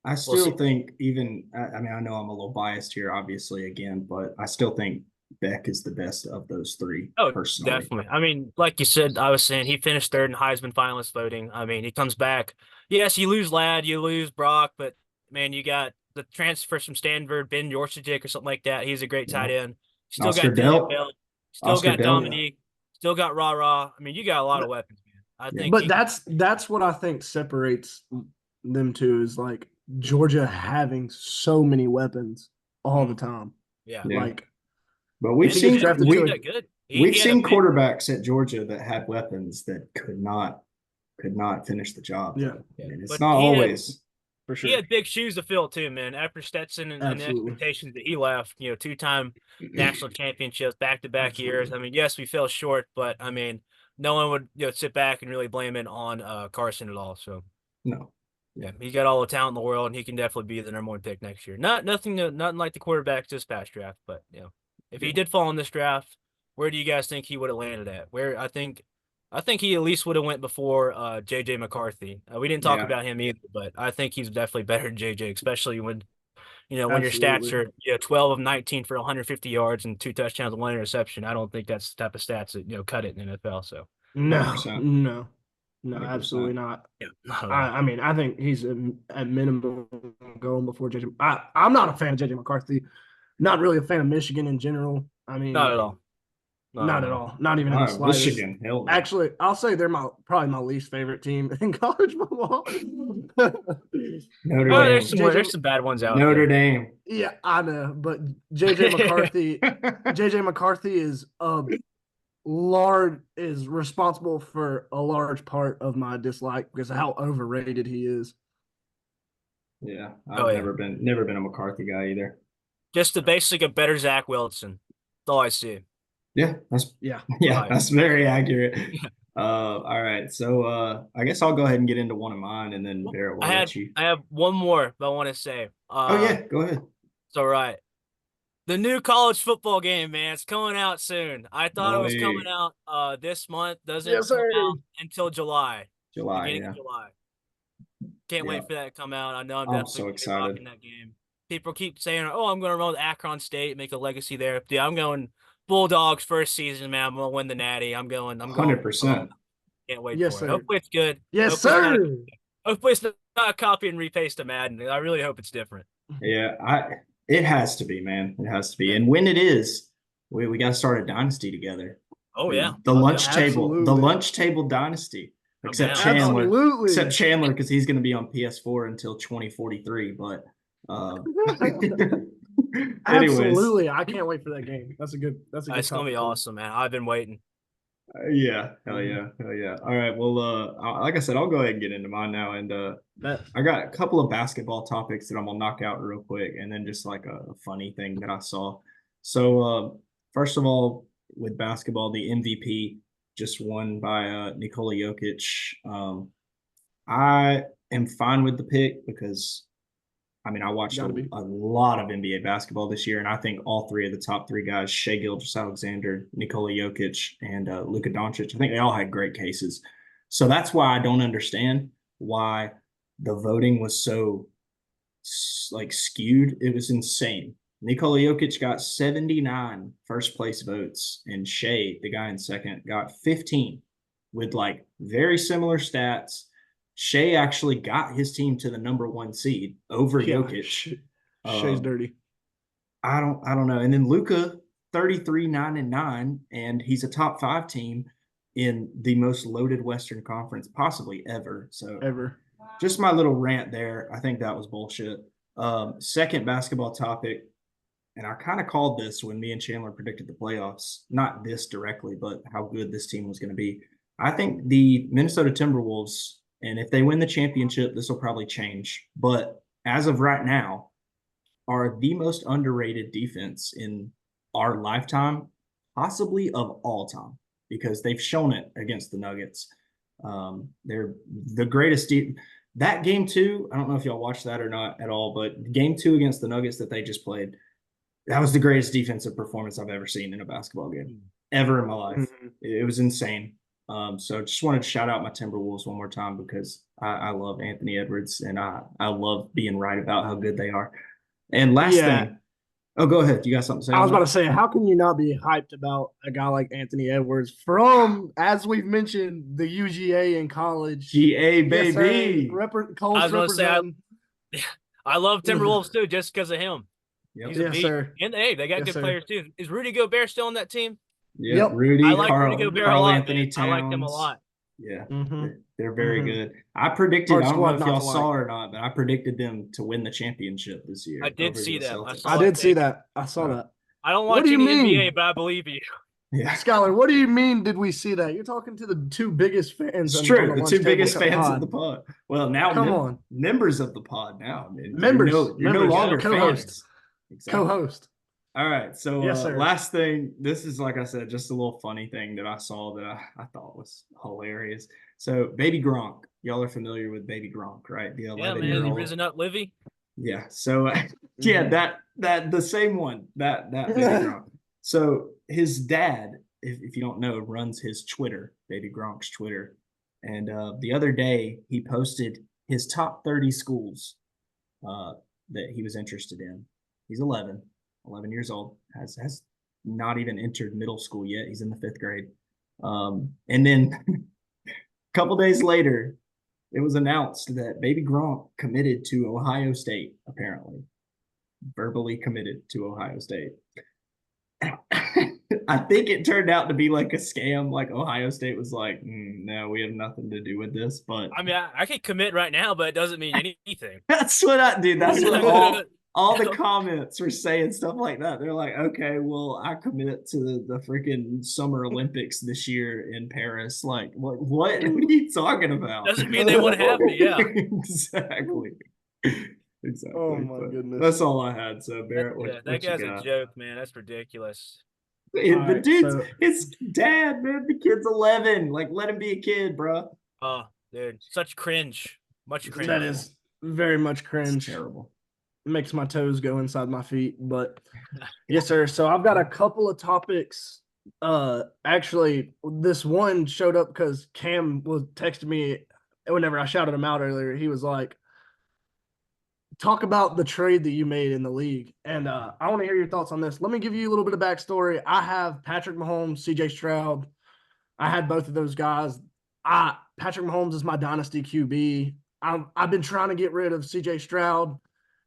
[SPEAKER 1] I still think I mean, I know I'm a little biased here, obviously, again, but I still think Beck is the best of those three.
[SPEAKER 3] Oh,
[SPEAKER 1] personally.
[SPEAKER 3] definitely. I mean, like you said, I was saying he finished third in Heisman finalist voting. I mean, he comes back. Yes, you lose Ladd, you lose Brock, but man, you got the transfer from Stanford, Ben Yorsijic or something like that. He's a great tight end. Still
[SPEAKER 1] Oscar
[SPEAKER 3] got
[SPEAKER 1] Dell.
[SPEAKER 3] Bell, still
[SPEAKER 1] Oscar
[SPEAKER 3] got
[SPEAKER 1] Dell.
[SPEAKER 3] Dominique, still got Rah. I mean, you got a lot of weapons, man. I think,
[SPEAKER 2] But that's what I think separates them two is like Georgia having so many weapons all the time.
[SPEAKER 3] yeah.
[SPEAKER 2] Like,
[SPEAKER 1] but we've
[SPEAKER 2] He
[SPEAKER 1] seen
[SPEAKER 2] gets drafted
[SPEAKER 3] He's
[SPEAKER 2] too.
[SPEAKER 3] that good.
[SPEAKER 1] we've
[SPEAKER 3] He had a
[SPEAKER 1] seen
[SPEAKER 3] big-
[SPEAKER 1] quarterbacks at Georgia that had weapons that could not finish the job.
[SPEAKER 2] Yeah.
[SPEAKER 3] Yeah.
[SPEAKER 1] I mean, it's
[SPEAKER 3] But
[SPEAKER 1] not
[SPEAKER 3] he had-
[SPEAKER 1] always.
[SPEAKER 2] for sure.
[SPEAKER 3] He had big shoes to fill too, man. After Stetson and the
[SPEAKER 2] Absolutely.
[SPEAKER 3] expectations that he left, two-time national championships, back-to-back years. I mean, yes, we fell short, but I mean, no one would sit back and really blame it on Carson at all. So
[SPEAKER 1] No.
[SPEAKER 3] yeah, he's got all the talent in the world, and he can definitely be the number one pick next year. Nothing like the quarterbacks this past draft, but if he did fall in this draft, where do you guys think he would have landed at? Where I think he at least would have went before JJ McCarthy. We didn't talk
[SPEAKER 1] Yeah.
[SPEAKER 3] about him either, but I think he's definitely better than JJ, especially when when your
[SPEAKER 2] Absolutely.
[SPEAKER 3] stats are 12 of 19 for 150 yards and 2 touchdowns and 1 interception. I don't think that's the type of stats that cut it in the NFL. So
[SPEAKER 2] No,
[SPEAKER 1] 100%.
[SPEAKER 2] no,
[SPEAKER 1] 100%.
[SPEAKER 2] absolutely not.
[SPEAKER 3] yeah, not at all.
[SPEAKER 2] I mean, I think he's at minimum going before JJ. I'm not a fan of JJ McCarthy. Not really a fan of Michigan in general. I mean,
[SPEAKER 3] not at all.
[SPEAKER 2] Not at all. Not even in the slightest.
[SPEAKER 1] Michigan. Hell no.
[SPEAKER 2] Actually, I'll say they're probably my least favorite team in college football.
[SPEAKER 1] Notre
[SPEAKER 3] Oh,
[SPEAKER 1] Dame.
[SPEAKER 3] there's some bad ones out
[SPEAKER 1] Notre
[SPEAKER 3] there.
[SPEAKER 1] Dame.
[SPEAKER 2] Yeah, I know, but JJ McCarthy, JJ McCarthy is responsible for a large part of my dislike because of how overrated he is.
[SPEAKER 1] Yeah,
[SPEAKER 3] Oh,
[SPEAKER 1] I've
[SPEAKER 3] yeah.
[SPEAKER 1] never been a McCarthy guy either.
[SPEAKER 3] Just the basic of better Zach Wilson. That's all I see.
[SPEAKER 1] Yeah, that's
[SPEAKER 2] Yeah.
[SPEAKER 3] Right.
[SPEAKER 1] that's very accurate. All right, so I guess I'll go ahead and get into one of mine, and then Barrett will let you.
[SPEAKER 3] I have one more I want to say.
[SPEAKER 1] Oh yeah, go ahead.
[SPEAKER 3] It's all right. The new college football game, man, it's coming out soon. I thought it was coming out this month. Doesn't
[SPEAKER 2] Yes,
[SPEAKER 3] come
[SPEAKER 2] sir.
[SPEAKER 3] out until July.
[SPEAKER 1] July.
[SPEAKER 3] Beginning
[SPEAKER 1] Yeah.
[SPEAKER 3] of July. Can't
[SPEAKER 1] Yeah.
[SPEAKER 3] wait for that to come out. I know I'm
[SPEAKER 1] I'm
[SPEAKER 3] definitely
[SPEAKER 1] so
[SPEAKER 3] gonna be
[SPEAKER 1] excited.
[SPEAKER 3] rocking that game. People keep saying, "Oh, I'm going to run with Akron State, make a legacy there." Dude, I'm going Bulldogs first season, man. I'm going to win the Natty. I'm going.
[SPEAKER 1] 100%.
[SPEAKER 3] Can't wait
[SPEAKER 2] Yes,
[SPEAKER 3] for
[SPEAKER 2] sir.
[SPEAKER 3] it. Hopefully it's good.
[SPEAKER 2] Yes,
[SPEAKER 3] Hopefully
[SPEAKER 2] sir.
[SPEAKER 3] Hopefully it's not a copy and repaste of Madden. I really hope it's different.
[SPEAKER 1] Yeah, it has to be, man. It has to be. And when it is, we got to start a dynasty together.
[SPEAKER 3] Oh yeah.
[SPEAKER 1] The lunch
[SPEAKER 2] yeah.
[SPEAKER 1] table, the
[SPEAKER 2] Absolutely.
[SPEAKER 1] lunch table dynasty.
[SPEAKER 3] I'm
[SPEAKER 1] Except
[SPEAKER 3] down.
[SPEAKER 1] Chandler.
[SPEAKER 2] Absolutely.
[SPEAKER 1] Except Chandler, because he's going to be on PS4 until 2043. But anyways,
[SPEAKER 2] Absolutely. I can't wait for that game. That's a good
[SPEAKER 3] It's gonna be
[SPEAKER 2] topic.
[SPEAKER 3] awesome, man. I've been waiting.
[SPEAKER 1] yeah, hell yeah. All right, well, like I said, I'll go ahead and get into mine now, and
[SPEAKER 2] Bet.
[SPEAKER 1] I got a couple of basketball topics that I'm gonna knock out real quick, and then just like a funny thing that I saw. So, first of all, with basketball, the MVP just won by Nikola Jokic. I am fine with the pick because, I mean, I watched a lot of NBA basketball this year, and I think all three of the top three guys, Shai Gilgeous-Alexander, Nikola Jokic, and Luka Doncic, I think they all had great cases. So that's why I don't understand why the voting was so skewed. It was insane. Nikola Jokic got 79 first place votes, and Shai, the guy in second, got 15 with like very similar stats. Shai actually got his team to the number 1 seed over Jokic.
[SPEAKER 2] Shai's dirty.
[SPEAKER 1] I don't know. And then Luka, 33-9-9, and he's a top 5 team in the most loaded Western Conference possibly ever. So
[SPEAKER 2] Ever.
[SPEAKER 1] just my little rant there. I think that was bullshit. Second basketball topic, and I kind of called this when me and Chandler predicted the playoffs. Not this directly, but how good this team was going to be. I think the Minnesota Timberwolves, and if they win the championship, this will probably change. But as of right now, are the most underrated defense in our lifetime, possibly of all time, because they've shown it against the Nuggets. They're the greatest. That game two, I don't know if y'all watched that or not at all, but game two against the Nuggets that they just played, that was the greatest defensive performance I've ever seen in a basketball game, ever in my life.
[SPEAKER 2] Mhm.
[SPEAKER 1] It was insane. So just wanted to shout out my Timberwolves one more time because I love Anthony Edwards and I love being right about how good they are. And last
[SPEAKER 2] Yeah.
[SPEAKER 1] thing, oh, go ahead. You got something to say?
[SPEAKER 2] I was
[SPEAKER 1] on
[SPEAKER 2] about to say, how can you not be hyped about a guy like Anthony Edwards from, as we've mentioned, the UGA in college?
[SPEAKER 1] GA,
[SPEAKER 2] Yes, sir.
[SPEAKER 1] baby.
[SPEAKER 2] Colts
[SPEAKER 3] I was gonna say,
[SPEAKER 2] representing.
[SPEAKER 3] I love Timberwolves too, just because of him.
[SPEAKER 1] Yep.
[SPEAKER 3] He's a
[SPEAKER 2] Yes,
[SPEAKER 3] beast.
[SPEAKER 2] sir.
[SPEAKER 3] And hey, they got
[SPEAKER 2] Yes,
[SPEAKER 3] good
[SPEAKER 2] sir.
[SPEAKER 3] players too. Is Rudy Gobert still on that team?
[SPEAKER 1] Yep.
[SPEAKER 2] Yep.
[SPEAKER 1] Rudy,
[SPEAKER 3] I like
[SPEAKER 1] Carl,
[SPEAKER 3] Rudy Gobert a
[SPEAKER 1] Carl
[SPEAKER 3] lot,
[SPEAKER 1] Anthony
[SPEAKER 3] man.
[SPEAKER 1] Towns.
[SPEAKER 3] I like them a lot.
[SPEAKER 1] Yeah.
[SPEAKER 2] Mhm.
[SPEAKER 1] They're very
[SPEAKER 2] Mhm.
[SPEAKER 1] good. I predicted,
[SPEAKER 2] Hard
[SPEAKER 1] I don't know
[SPEAKER 2] squad
[SPEAKER 1] if
[SPEAKER 2] not
[SPEAKER 1] y'all
[SPEAKER 2] to
[SPEAKER 1] saw
[SPEAKER 2] like.
[SPEAKER 1] or not, but I predicted them to win the championship this year.
[SPEAKER 3] I did
[SPEAKER 1] over
[SPEAKER 3] see
[SPEAKER 1] the
[SPEAKER 3] that. I
[SPEAKER 1] Celtics.
[SPEAKER 3] saw
[SPEAKER 2] I
[SPEAKER 3] it.
[SPEAKER 2] did see that. I saw
[SPEAKER 1] Yeah.
[SPEAKER 2] that.
[SPEAKER 3] I don't
[SPEAKER 2] What
[SPEAKER 3] watch
[SPEAKER 2] do you
[SPEAKER 3] any NBA,
[SPEAKER 2] mean?
[SPEAKER 3] but I believe you.
[SPEAKER 1] Yeah.
[SPEAKER 2] Skylar, what do you mean did we see that? You're talking to the two biggest fans
[SPEAKER 1] It's
[SPEAKER 2] on
[SPEAKER 1] true.
[SPEAKER 2] the
[SPEAKER 1] The
[SPEAKER 2] lunch
[SPEAKER 1] two
[SPEAKER 2] table
[SPEAKER 1] biggest fans
[SPEAKER 2] pod.
[SPEAKER 1] of the pod. Well, now
[SPEAKER 2] Come on.
[SPEAKER 1] members of the pod now. Man.
[SPEAKER 2] Members.
[SPEAKER 1] You're no
[SPEAKER 2] Members.
[SPEAKER 1] longer
[SPEAKER 2] Co-host.
[SPEAKER 1] fans. Exactly.
[SPEAKER 2] Co-host.
[SPEAKER 1] All right. So
[SPEAKER 2] Yes, sir.
[SPEAKER 1] last thing, this is like I said, just a little funny thing that I saw that I thought was hilarious. So Baby Gronk, y'all are familiar with Baby Gronk, right? The
[SPEAKER 3] Yeah,
[SPEAKER 1] 11-year
[SPEAKER 3] man. You
[SPEAKER 1] old.
[SPEAKER 3] risen up, Livy.
[SPEAKER 1] Yeah. So yeah,
[SPEAKER 2] Mhm.
[SPEAKER 1] that the same one, that Baby Gronk. So his dad, if you don't know, runs his Twitter, Baby Gronk's Twitter. And the other day he posted his top 30 schools that he was interested in. He's 11 years old, has not even entered middle school yet. He's in the 5th grade. And then a couple days later, it was announced that Baby Gronk committed to Ohio State, apparently. Verbally committed to Ohio State. I think it turned out to be like a scam. Like Ohio State was like, no, we have nothing to do with this. But
[SPEAKER 3] I mean, I could commit right now, but it doesn't mean anything.
[SPEAKER 1] that's what I did. That's what all the comments were saying, stuff like that. They're like, okay, well, I commit to the freaking Summer Olympics this year in Paris. Like, what are you talking about?
[SPEAKER 3] Doesn't mean they want to have me. Yeah.
[SPEAKER 1] Exactly. Exactly.
[SPEAKER 2] Oh my
[SPEAKER 1] But
[SPEAKER 2] goodness.
[SPEAKER 1] that's all I had. So Barrett,
[SPEAKER 3] Yeah,
[SPEAKER 1] what
[SPEAKER 3] that
[SPEAKER 1] you
[SPEAKER 3] guy's
[SPEAKER 1] got?
[SPEAKER 3] a joke, man. That's ridiculous.
[SPEAKER 1] The
[SPEAKER 2] Alright,
[SPEAKER 1] dude's
[SPEAKER 2] so-
[SPEAKER 1] his dad, man. The kid's 11. Like, let him be a kid, bro.
[SPEAKER 3] Oh, dude, such cringe. Much cringe.
[SPEAKER 2] That is very much
[SPEAKER 1] It's
[SPEAKER 2] cringe.
[SPEAKER 1] terrible.
[SPEAKER 2] Makes my toes go inside my feet. But yes, sir. So I've got a couple of topics. Actually, this one showed up because Cam was texting me whenever I shouted him out earlier. He was like, talk about the trade that you made in the league. And I want to hear your thoughts on this. Let me give you a little bit of backstory. I have Patrick Mahomes, CJ Stroud. I had both of those guys. Patrick Mahomes is my dynasty QB. I've been trying to get rid of CJ Stroud.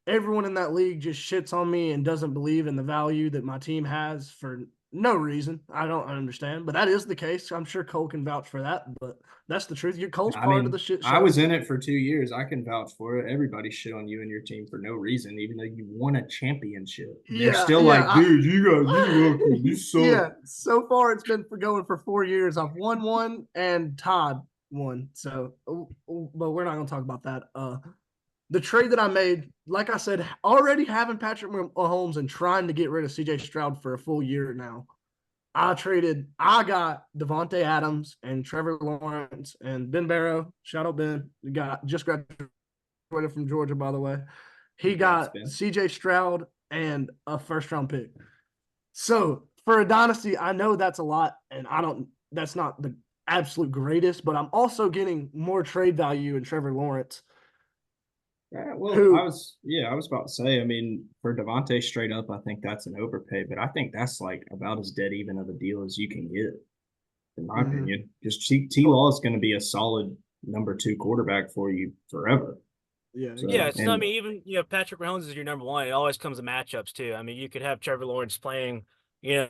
[SPEAKER 2] Everyone in that league just shits on me and doesn't believe in the value that my team has for no reason. I don't understand, but that is the case. I'm sure Cole can vouch for that, but that's the truth. Cole's
[SPEAKER 1] I
[SPEAKER 2] part
[SPEAKER 1] mean,
[SPEAKER 2] of the shit show.
[SPEAKER 1] I was in it for 2 years. I can vouch for it. Everybody shit on you and your team for no reason, even though you won a championship. They're still like, dude, you suck.
[SPEAKER 2] Yeah, so far it's been going for 4 years. I've won one and Todd won. So, but we're not going to talk about that. The trade that I made, like I said, already having Patrick Mahomes and trying to get rid of CJ Stroud for a full year now. I got Devontae Adams and Trevor Lawrence and Ben Barrow. Shout out Ben. Just graduated from Georgia, by the way. He got CJ Stroud and a 1st-round pick. So for a dynasty, I know that's a lot, and that's not the absolute greatest, but I'm also getting more trade value in Trevor Lawrence.
[SPEAKER 1] Yeah, well,
[SPEAKER 2] Who-
[SPEAKER 1] I was about to say, I mean, for Devontae straight up, I think that's an overpay, but I think that's like about as dead even of a deal as you can get, in my
[SPEAKER 2] Mhm.
[SPEAKER 1] opinion. Just T-Law is going to be a solid number 2 quarterback for you forever.
[SPEAKER 2] Yeah.
[SPEAKER 1] So-
[SPEAKER 3] Yeah, it's
[SPEAKER 1] and-
[SPEAKER 3] not, I mean, even Patrick Mahomes is your number one. It always comes to matchups too. I mean, you could have Trevor Lawrence playing, a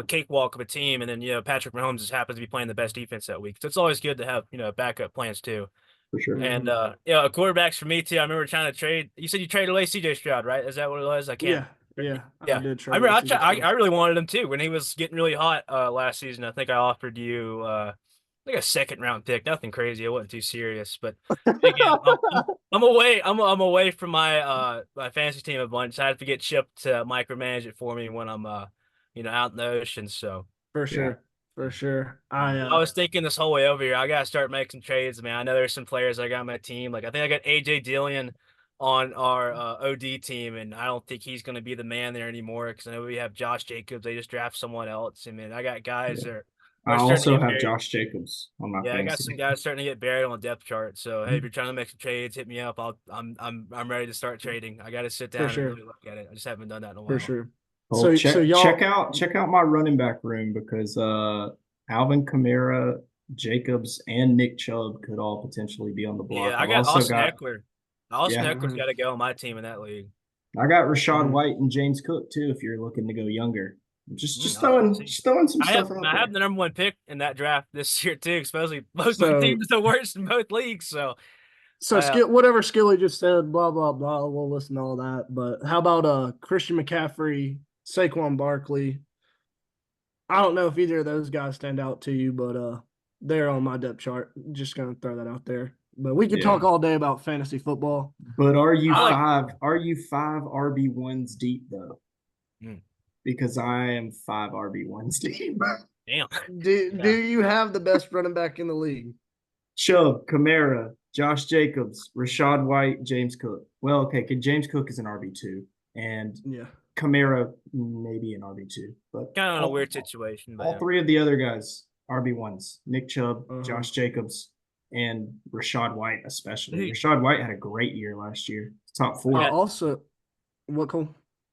[SPEAKER 3] cakewalk of a team, and then Patrick Mahomes just happens to be playing the best defense that week. So it's always good to have backup plans too.
[SPEAKER 1] For sure.
[SPEAKER 3] And quarterbacks for me too. I remember trying to trade. You said you traded away CJ Stroud, right? Is that what it was? I can't.
[SPEAKER 2] Yeah.
[SPEAKER 3] Yeah.
[SPEAKER 2] I did trade
[SPEAKER 3] I remember
[SPEAKER 2] with CJ
[SPEAKER 3] I
[SPEAKER 2] Stroud.
[SPEAKER 3] really wanted him too when he was getting really hot last season. I think I offered you like a second round pick, nothing crazy. I wasn't too serious, but again, I'm away. I'm away from my fantasy team a bunch. I have to get shipped to micromanage it for me when I'm out in the ocean. So
[SPEAKER 2] For
[SPEAKER 1] Yeah.
[SPEAKER 2] sure. For sure.
[SPEAKER 3] I was thinking this whole way over here, I gotta start making some trades, man. I know there's some players I got on my team. Like I think I got AJ Dillon on our OD team, and I don't think he's gonna be the man there anymore because I know we have Josh Jacobs. They just draft someone else. I mean, I got guys
[SPEAKER 1] Yeah.
[SPEAKER 3] that
[SPEAKER 1] I
[SPEAKER 3] are starting to
[SPEAKER 1] also
[SPEAKER 3] get
[SPEAKER 1] have
[SPEAKER 3] buried.
[SPEAKER 1] Josh Jacobs on my
[SPEAKER 3] Yeah, I got some
[SPEAKER 1] fantasy.
[SPEAKER 3] guys starting to get buried on the depth chart. So hey, if you're trying to make some trades, hit me up. I'm ready to start trading. I got to sit
[SPEAKER 2] For
[SPEAKER 3] down and
[SPEAKER 2] sure.
[SPEAKER 3] really look at it. I just haven't done that in a
[SPEAKER 2] For
[SPEAKER 3] while.
[SPEAKER 2] sure.
[SPEAKER 1] Well,
[SPEAKER 2] So
[SPEAKER 1] check
[SPEAKER 2] y'all
[SPEAKER 1] out my running back room because Alvin Kamara, Jacobs, and Nick Chubb could all potentially be on the block.
[SPEAKER 3] Yeah, I
[SPEAKER 1] I've
[SPEAKER 3] got
[SPEAKER 1] also
[SPEAKER 3] Austin
[SPEAKER 1] got
[SPEAKER 3] Eckler. Austin
[SPEAKER 1] yeah,
[SPEAKER 3] Eckler's
[SPEAKER 2] Mhm.
[SPEAKER 3] got to go on my team in that league.
[SPEAKER 1] I got Rashad
[SPEAKER 2] Mhm.
[SPEAKER 1] White and James Cook too. If you're looking to go younger, just
[SPEAKER 3] I'll
[SPEAKER 1] throwing
[SPEAKER 3] see.
[SPEAKER 1] just throwing some stuff out
[SPEAKER 3] I have
[SPEAKER 1] there.
[SPEAKER 3] the number one pick in that draft this year too. Supposedly both my
[SPEAKER 2] so
[SPEAKER 3] teams are the worst in both leagues. So
[SPEAKER 2] so
[SPEAKER 3] uh,
[SPEAKER 2] skill whatever Skilly just said, blah blah blah. We'll listen to all that. But how about Christian McCaffrey, Saquon Barkley? I don't know if either of those guys stand out to you, but they're on my depth chart. Just gonna throw that out there. But we could
[SPEAKER 1] Yeah.
[SPEAKER 2] talk all day about fantasy football.
[SPEAKER 1] But are you
[SPEAKER 3] I like-
[SPEAKER 1] five RB1s deep though?
[SPEAKER 3] Hmm.
[SPEAKER 1] Because I am five RB1s deep.
[SPEAKER 3] damn.
[SPEAKER 2] Do you have the best running back in the league?
[SPEAKER 1] Chubb, Kamara, Josh Jacobs, Rashad White, James Cook. Well, okay, James Cook is an RB2, and
[SPEAKER 2] Yeah.
[SPEAKER 1] Kamara maybe an RB2, but
[SPEAKER 3] Kind of in a
[SPEAKER 1] all,
[SPEAKER 3] weird situation, but
[SPEAKER 1] all
[SPEAKER 3] yeah.
[SPEAKER 1] three of the other guys RB1s: Nick Chubb,
[SPEAKER 2] Uh-huh.
[SPEAKER 1] Josh Jacobs, and Rashad White. Especially
[SPEAKER 3] Dude.
[SPEAKER 1] Rashad White had a great year last year, top four.
[SPEAKER 3] Yeah.
[SPEAKER 2] Also, what Cole?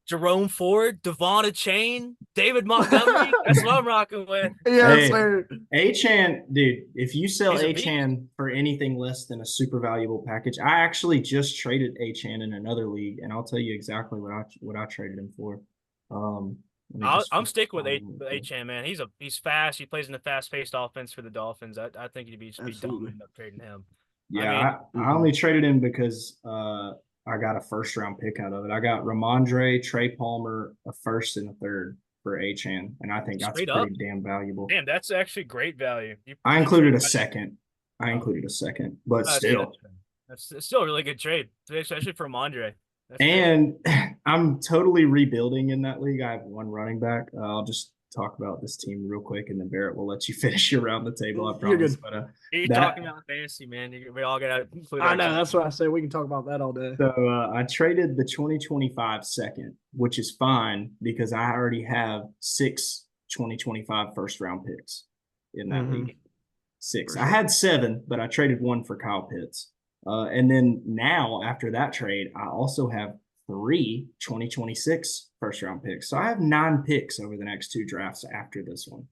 [SPEAKER 3] Jerome Ford, Devonta Chain, David Montgomery. That's what I'm rocking with.
[SPEAKER 2] Yes,
[SPEAKER 1] Hey.
[SPEAKER 2] sir.
[SPEAKER 1] Achan, dude, if you sell
[SPEAKER 3] He's a beast.
[SPEAKER 1] Achan for anything less than a super valuable package, I actually just traded Achan in another league, and I'll tell you exactly what I traded him for. Let me just
[SPEAKER 3] I'm sticking with
[SPEAKER 1] find it.
[SPEAKER 3] H.M. man. He's fast. He plays in a fast-paced offense for the Dolphins. I think he'd be dumb
[SPEAKER 2] Absolutely.
[SPEAKER 3] to end up trading him.
[SPEAKER 1] Yeah, I only traded him because I got a first round pick out of it. I got Ramondre, Trey Palmer, a first and a third for Achan, and I think that's
[SPEAKER 3] Straight
[SPEAKER 1] pretty
[SPEAKER 3] up?
[SPEAKER 1] damn valuable.
[SPEAKER 3] Damn, that's actually great value.
[SPEAKER 1] I included a second. But
[SPEAKER 3] That's
[SPEAKER 1] still.
[SPEAKER 3] That's still a really good trade, especially for Ramondre. That's great.
[SPEAKER 1] And I'm totally rebuilding in that league. I have one running back. I'll just talk about this team real quick, and then Barrett will let you finish around the table. I
[SPEAKER 2] You're
[SPEAKER 1] promise.
[SPEAKER 2] good.
[SPEAKER 1] But
[SPEAKER 3] You're
[SPEAKER 1] that-
[SPEAKER 3] talking about fantasy, man. We all gotta include.
[SPEAKER 2] I know.
[SPEAKER 3] ourselves.
[SPEAKER 2] That's what I say. We can talk about that all day.
[SPEAKER 1] So I traded the 2025 second, which is fine because I already have 6 2025 first round picks in that
[SPEAKER 2] Mhm.
[SPEAKER 1] league. 6.
[SPEAKER 2] For
[SPEAKER 1] I
[SPEAKER 2] sure.
[SPEAKER 1] had 7, but I traded 1 for Kyle Pitts. And then now after that trade, I also have 3 2026 first round picks. So I have 9 picks over the next 2 drafts after this one.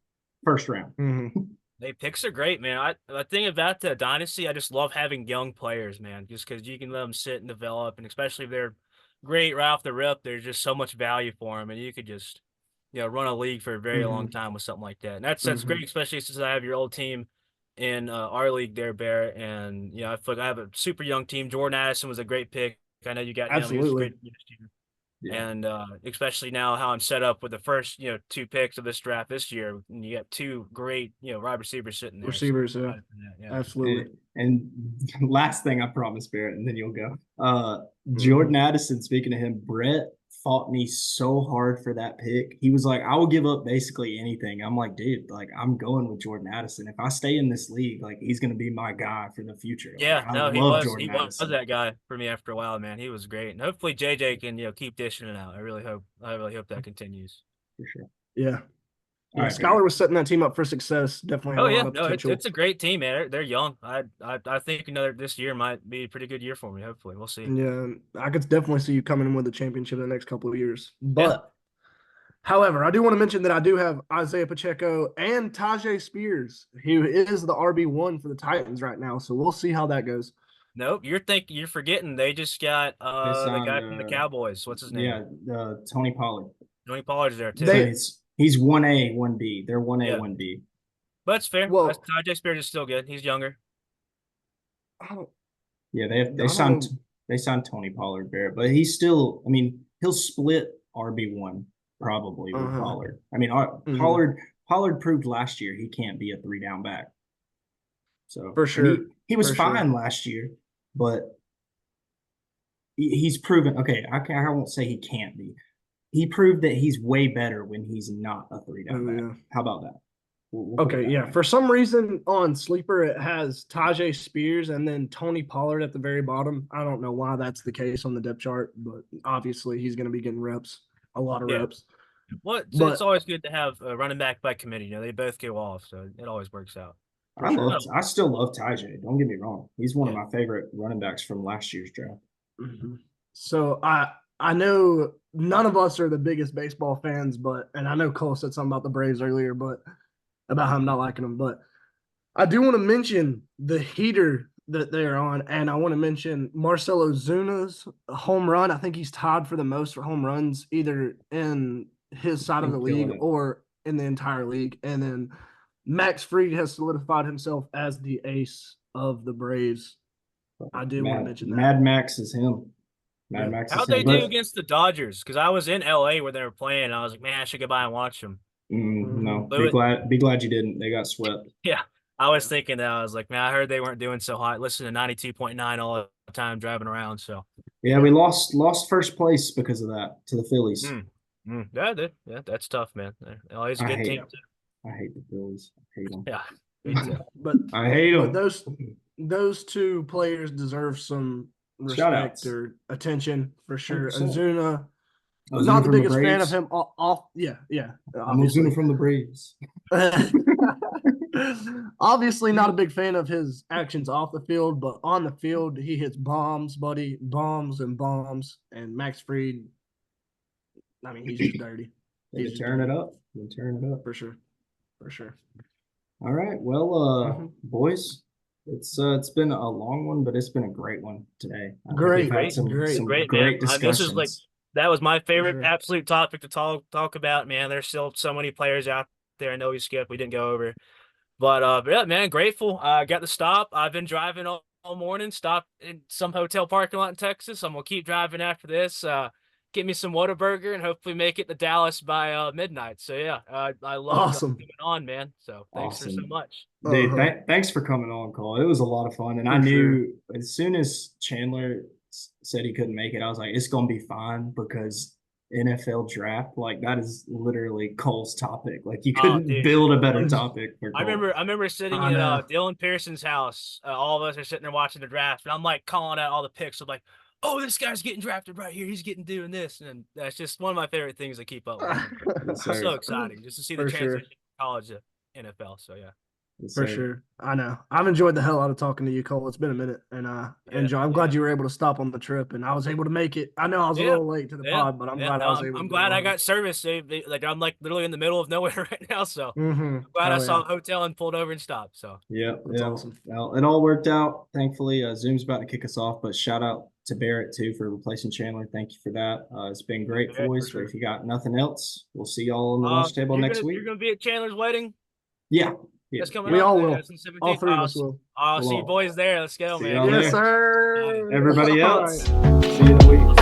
[SPEAKER 1] First round.
[SPEAKER 2] Mhm.
[SPEAKER 3] Hey, picks are great, man. The thing about the dynasty, I just love having young players, man. Just because you can let them sit and develop, and especially if they're great right off the rip, there's just so much value for them, and you could just run a league for a very long time with something like that. And that's great, especially since I have your old team in our league there, Barrett. And I feel like I have a super young team. Jordan Addison was a great pick. I know you got him. He was
[SPEAKER 2] Absolutely.
[SPEAKER 3] great this year.
[SPEAKER 1] Yeah.
[SPEAKER 3] And especially now how I'm set up with the first 2 picks of this draft this year, and you got 2 great wide receivers sitting there.
[SPEAKER 2] Receivers,
[SPEAKER 3] So,
[SPEAKER 2] yeah. Absolutely.
[SPEAKER 1] And last thing I promise, Barrett, and then you'll go. Jordan Addison, speaking of him, Brett fought me so hard for that pick. He was like, I will give up basically anything. I'm like, dude, like I'm going with Jordan Addison. If I stay in this league, like he's gonna be my guy for the future.
[SPEAKER 3] Yeah,
[SPEAKER 1] I
[SPEAKER 3] no,
[SPEAKER 1] love
[SPEAKER 3] he
[SPEAKER 1] Jordan
[SPEAKER 3] was
[SPEAKER 1] Addison.
[SPEAKER 3] that guy for me after a while, man. He was great. And hopefully JJ can, keep dishing it out. I really hope that continues.
[SPEAKER 1] For sure.
[SPEAKER 2] Yeah.
[SPEAKER 1] All right,
[SPEAKER 2] Skylar was setting that team up for success. Definitely had
[SPEAKER 3] Oh
[SPEAKER 2] a
[SPEAKER 3] yeah,
[SPEAKER 2] lot of
[SPEAKER 3] no,
[SPEAKER 2] potential.
[SPEAKER 3] it's a great team, man. They're young. I think this year might be a pretty good year for me. Hopefully, we'll see.
[SPEAKER 2] Yeah, I could definitely see you coming in with a championship in the next couple of years. But, however, I do want to mention that I do have Isaiah Pacheco and Tajay Spears, who is the RB1 for the Titans right now. So we'll see how that goes.
[SPEAKER 3] Nope, you're forgetting they just got the guy from the Cowboys. What's his name?
[SPEAKER 1] Yeah, Tony Pollard.
[SPEAKER 3] Tony Pollard's there too.
[SPEAKER 1] He's 1A, 1B. They're 1A,
[SPEAKER 3] Yeah.
[SPEAKER 1] 1B.
[SPEAKER 3] But it's fair.
[SPEAKER 2] Well-
[SPEAKER 3] Tajay Spears is still good. He's younger.
[SPEAKER 1] Yeah, they signed Tony Pollard, Barrett, but he's still. I mean, he'll split RB1 probably with Pollard. I mean, Pollard proved last year he can't be a 3-down back. So
[SPEAKER 2] For
[SPEAKER 1] and
[SPEAKER 2] sure.
[SPEAKER 1] he was
[SPEAKER 2] For sure.
[SPEAKER 1] fine last year, but he's proven. Okay, I won't say he can't be. He proved that he's way better when he's not a three down
[SPEAKER 2] Oh,
[SPEAKER 1] back.
[SPEAKER 2] yeah.
[SPEAKER 1] How about that? We'll put it
[SPEAKER 2] Okay,
[SPEAKER 1] that
[SPEAKER 2] yeah.
[SPEAKER 1] way.
[SPEAKER 2] For some reason on Sleeper, it has Tajay Spears and then Tony Pollard at the very bottom. I don't know why that's the case on the depth chart, but obviously he's going to be getting reps, a lot of
[SPEAKER 3] Yeah.
[SPEAKER 2] reps.
[SPEAKER 3] Well,
[SPEAKER 2] But-
[SPEAKER 3] it's always good to have a running back by committee. You know, they both go off, so it always works out.
[SPEAKER 1] I still love Tajay. Don't get me wrong. He's one
[SPEAKER 3] Yeah.
[SPEAKER 1] of my favorite running backs from last year's draft.
[SPEAKER 2] Mhm. So I know none of us are the biggest baseball fans, and I know Cole said something about the Braves earlier, but about how I'm not liking them. But I do want to mention the heater that they're on, and I want to mention Marcelo Zuna's home run. I think he's tied for the most for home runs, either in his side of the
[SPEAKER 1] He's killing
[SPEAKER 2] league
[SPEAKER 1] it.
[SPEAKER 2] or in the entire league. And then Max Fried has solidified himself as the ace of the Braves. I do want to mention that.
[SPEAKER 1] Mad Max is him. Mad
[SPEAKER 2] Yeah.
[SPEAKER 1] Max
[SPEAKER 3] How'd
[SPEAKER 1] is
[SPEAKER 3] they
[SPEAKER 1] him.
[SPEAKER 3] do
[SPEAKER 1] But,
[SPEAKER 3] against the Dodgers? Because I was in LA where they were playing, and I was like, man, I should go by and watch them.
[SPEAKER 1] no,
[SPEAKER 3] Mhm.
[SPEAKER 1] be glad you didn't. They got swept.
[SPEAKER 3] Yeah, I was thinking that. I was like, man, I heard they weren't doing so hot. Listen to 92.9 all the time driving around. So
[SPEAKER 1] Yeah, we lost first place because of that to the Phillies.
[SPEAKER 3] yeah, that's tough, man. LA's a
[SPEAKER 1] I
[SPEAKER 3] good
[SPEAKER 1] hate
[SPEAKER 3] team
[SPEAKER 1] it.
[SPEAKER 3] too.
[SPEAKER 1] I hate the Phillies. I hate them.
[SPEAKER 3] Yeah, me too.
[SPEAKER 2] But
[SPEAKER 1] I hate
[SPEAKER 2] But
[SPEAKER 1] them.
[SPEAKER 2] those two players deserve some
[SPEAKER 1] Shout-outs.
[SPEAKER 2] respect or attention for sure.
[SPEAKER 1] 100%.
[SPEAKER 2] Azuna,
[SPEAKER 1] Ozuna
[SPEAKER 2] not the
[SPEAKER 1] from
[SPEAKER 2] biggest fan of
[SPEAKER 1] Braves.
[SPEAKER 2] him off. Yeah,
[SPEAKER 1] I'm
[SPEAKER 2] obviously.
[SPEAKER 1] Ozuna from the Braves.
[SPEAKER 2] Obviously, not a big fan of his actions off the field, but on the field, he hits bombs, buddy, bombs and bombs. And Max Fried, I mean, he's just dirty.
[SPEAKER 1] They're
[SPEAKER 2] He's just
[SPEAKER 1] tearing it
[SPEAKER 2] dirty.
[SPEAKER 1] up. They're tearing it up.
[SPEAKER 2] For sure.
[SPEAKER 1] All right. Well,
[SPEAKER 2] Mhm.
[SPEAKER 1] boys, it's been a long one, but it's been a great one today. I think
[SPEAKER 2] Great,
[SPEAKER 1] we've had some
[SPEAKER 2] great.
[SPEAKER 3] Great,
[SPEAKER 1] great
[SPEAKER 3] man. This
[SPEAKER 1] discussions.
[SPEAKER 3] is like that was my favorite
[SPEAKER 2] sure.
[SPEAKER 3] absolute topic to talk about, man. There's still so many players out there. I know we skipped, we didn't go over. But yeah, man, grateful. I got to stop. I've been driving all morning, stopped in some hotel parking lot in Texas. I'm gonna keep driving after this. Get me some Whataburger and hopefully make it to Dallas by midnight. So yeah, I love
[SPEAKER 2] Awesome.
[SPEAKER 3] coming on, man. So thanks for so
[SPEAKER 1] Awesome.
[SPEAKER 3] much.
[SPEAKER 1] Dude,
[SPEAKER 2] Uh-huh.
[SPEAKER 1] thanks for coming on, Cole. It was a lot of fun, and I
[SPEAKER 2] For
[SPEAKER 1] knew as soon as Chandler said he couldn't make it, I was like, it's gonna be fine because NFL draft, like that is literally Cole's topic. Like you
[SPEAKER 3] Oh,
[SPEAKER 1] couldn't
[SPEAKER 3] dude.
[SPEAKER 1] build a better
[SPEAKER 2] It's-
[SPEAKER 1] topic for
[SPEAKER 3] I
[SPEAKER 1] Cole.
[SPEAKER 3] remember sitting
[SPEAKER 2] I
[SPEAKER 3] in
[SPEAKER 2] know.
[SPEAKER 3] Dylan Pearson's house. All of us are sitting there watching the draft, and I'm like calling out all the picks. I'm like, "Oh, this guy's getting drafted right here. He's getting doing this," and that's just one of my favorite things to keep up with.
[SPEAKER 1] Yes,
[SPEAKER 3] It's
[SPEAKER 1] sir.
[SPEAKER 3] so exciting just to see the
[SPEAKER 2] For sure.
[SPEAKER 3] transition from college to NFL. So yeah,
[SPEAKER 1] Yes,
[SPEAKER 2] For
[SPEAKER 1] sir.
[SPEAKER 2] sure. I know. I've enjoyed the hell out of talking to you, Cole. It's been a minute. And I'm glad you were able to stop on the trip and I was able to make it. I know I was a
[SPEAKER 3] Yeah.
[SPEAKER 2] little late to the pod, but I'm glad I was able to.
[SPEAKER 3] I'm glad I got service. Like I'm like literally in the middle of nowhere right now. So
[SPEAKER 2] Mm-hmm.
[SPEAKER 3] glad I saw a hotel and pulled over and stopped. So
[SPEAKER 1] Yeah,
[SPEAKER 2] That's
[SPEAKER 1] yeah.
[SPEAKER 2] awesome.
[SPEAKER 1] Well, it all worked out. Thankfully, Zoom's about to kick us off, but shout out to Barrett too for replacing Chandler. Thank you for that. It's been great,
[SPEAKER 3] Yeah,
[SPEAKER 1] boys.
[SPEAKER 2] for sure.
[SPEAKER 1] But if you got nothing else, we'll see y'all on the lunch table next week.
[SPEAKER 3] You're gonna be at Chandler's wedding.
[SPEAKER 1] Yeah,
[SPEAKER 3] That's coming
[SPEAKER 2] We
[SPEAKER 3] up.
[SPEAKER 2] all
[SPEAKER 3] Yeah,
[SPEAKER 2] will.
[SPEAKER 3] it's on the
[SPEAKER 2] All
[SPEAKER 3] 17th.
[SPEAKER 2] three of us will.
[SPEAKER 3] I'll
[SPEAKER 1] We'll
[SPEAKER 3] see you
[SPEAKER 1] all-
[SPEAKER 3] boys there. Let's go,
[SPEAKER 1] See
[SPEAKER 3] man.
[SPEAKER 1] y'all
[SPEAKER 2] Yes,
[SPEAKER 1] there.
[SPEAKER 2] sir.
[SPEAKER 1] Everybody
[SPEAKER 2] All
[SPEAKER 1] else,
[SPEAKER 2] right.
[SPEAKER 1] see you in a week.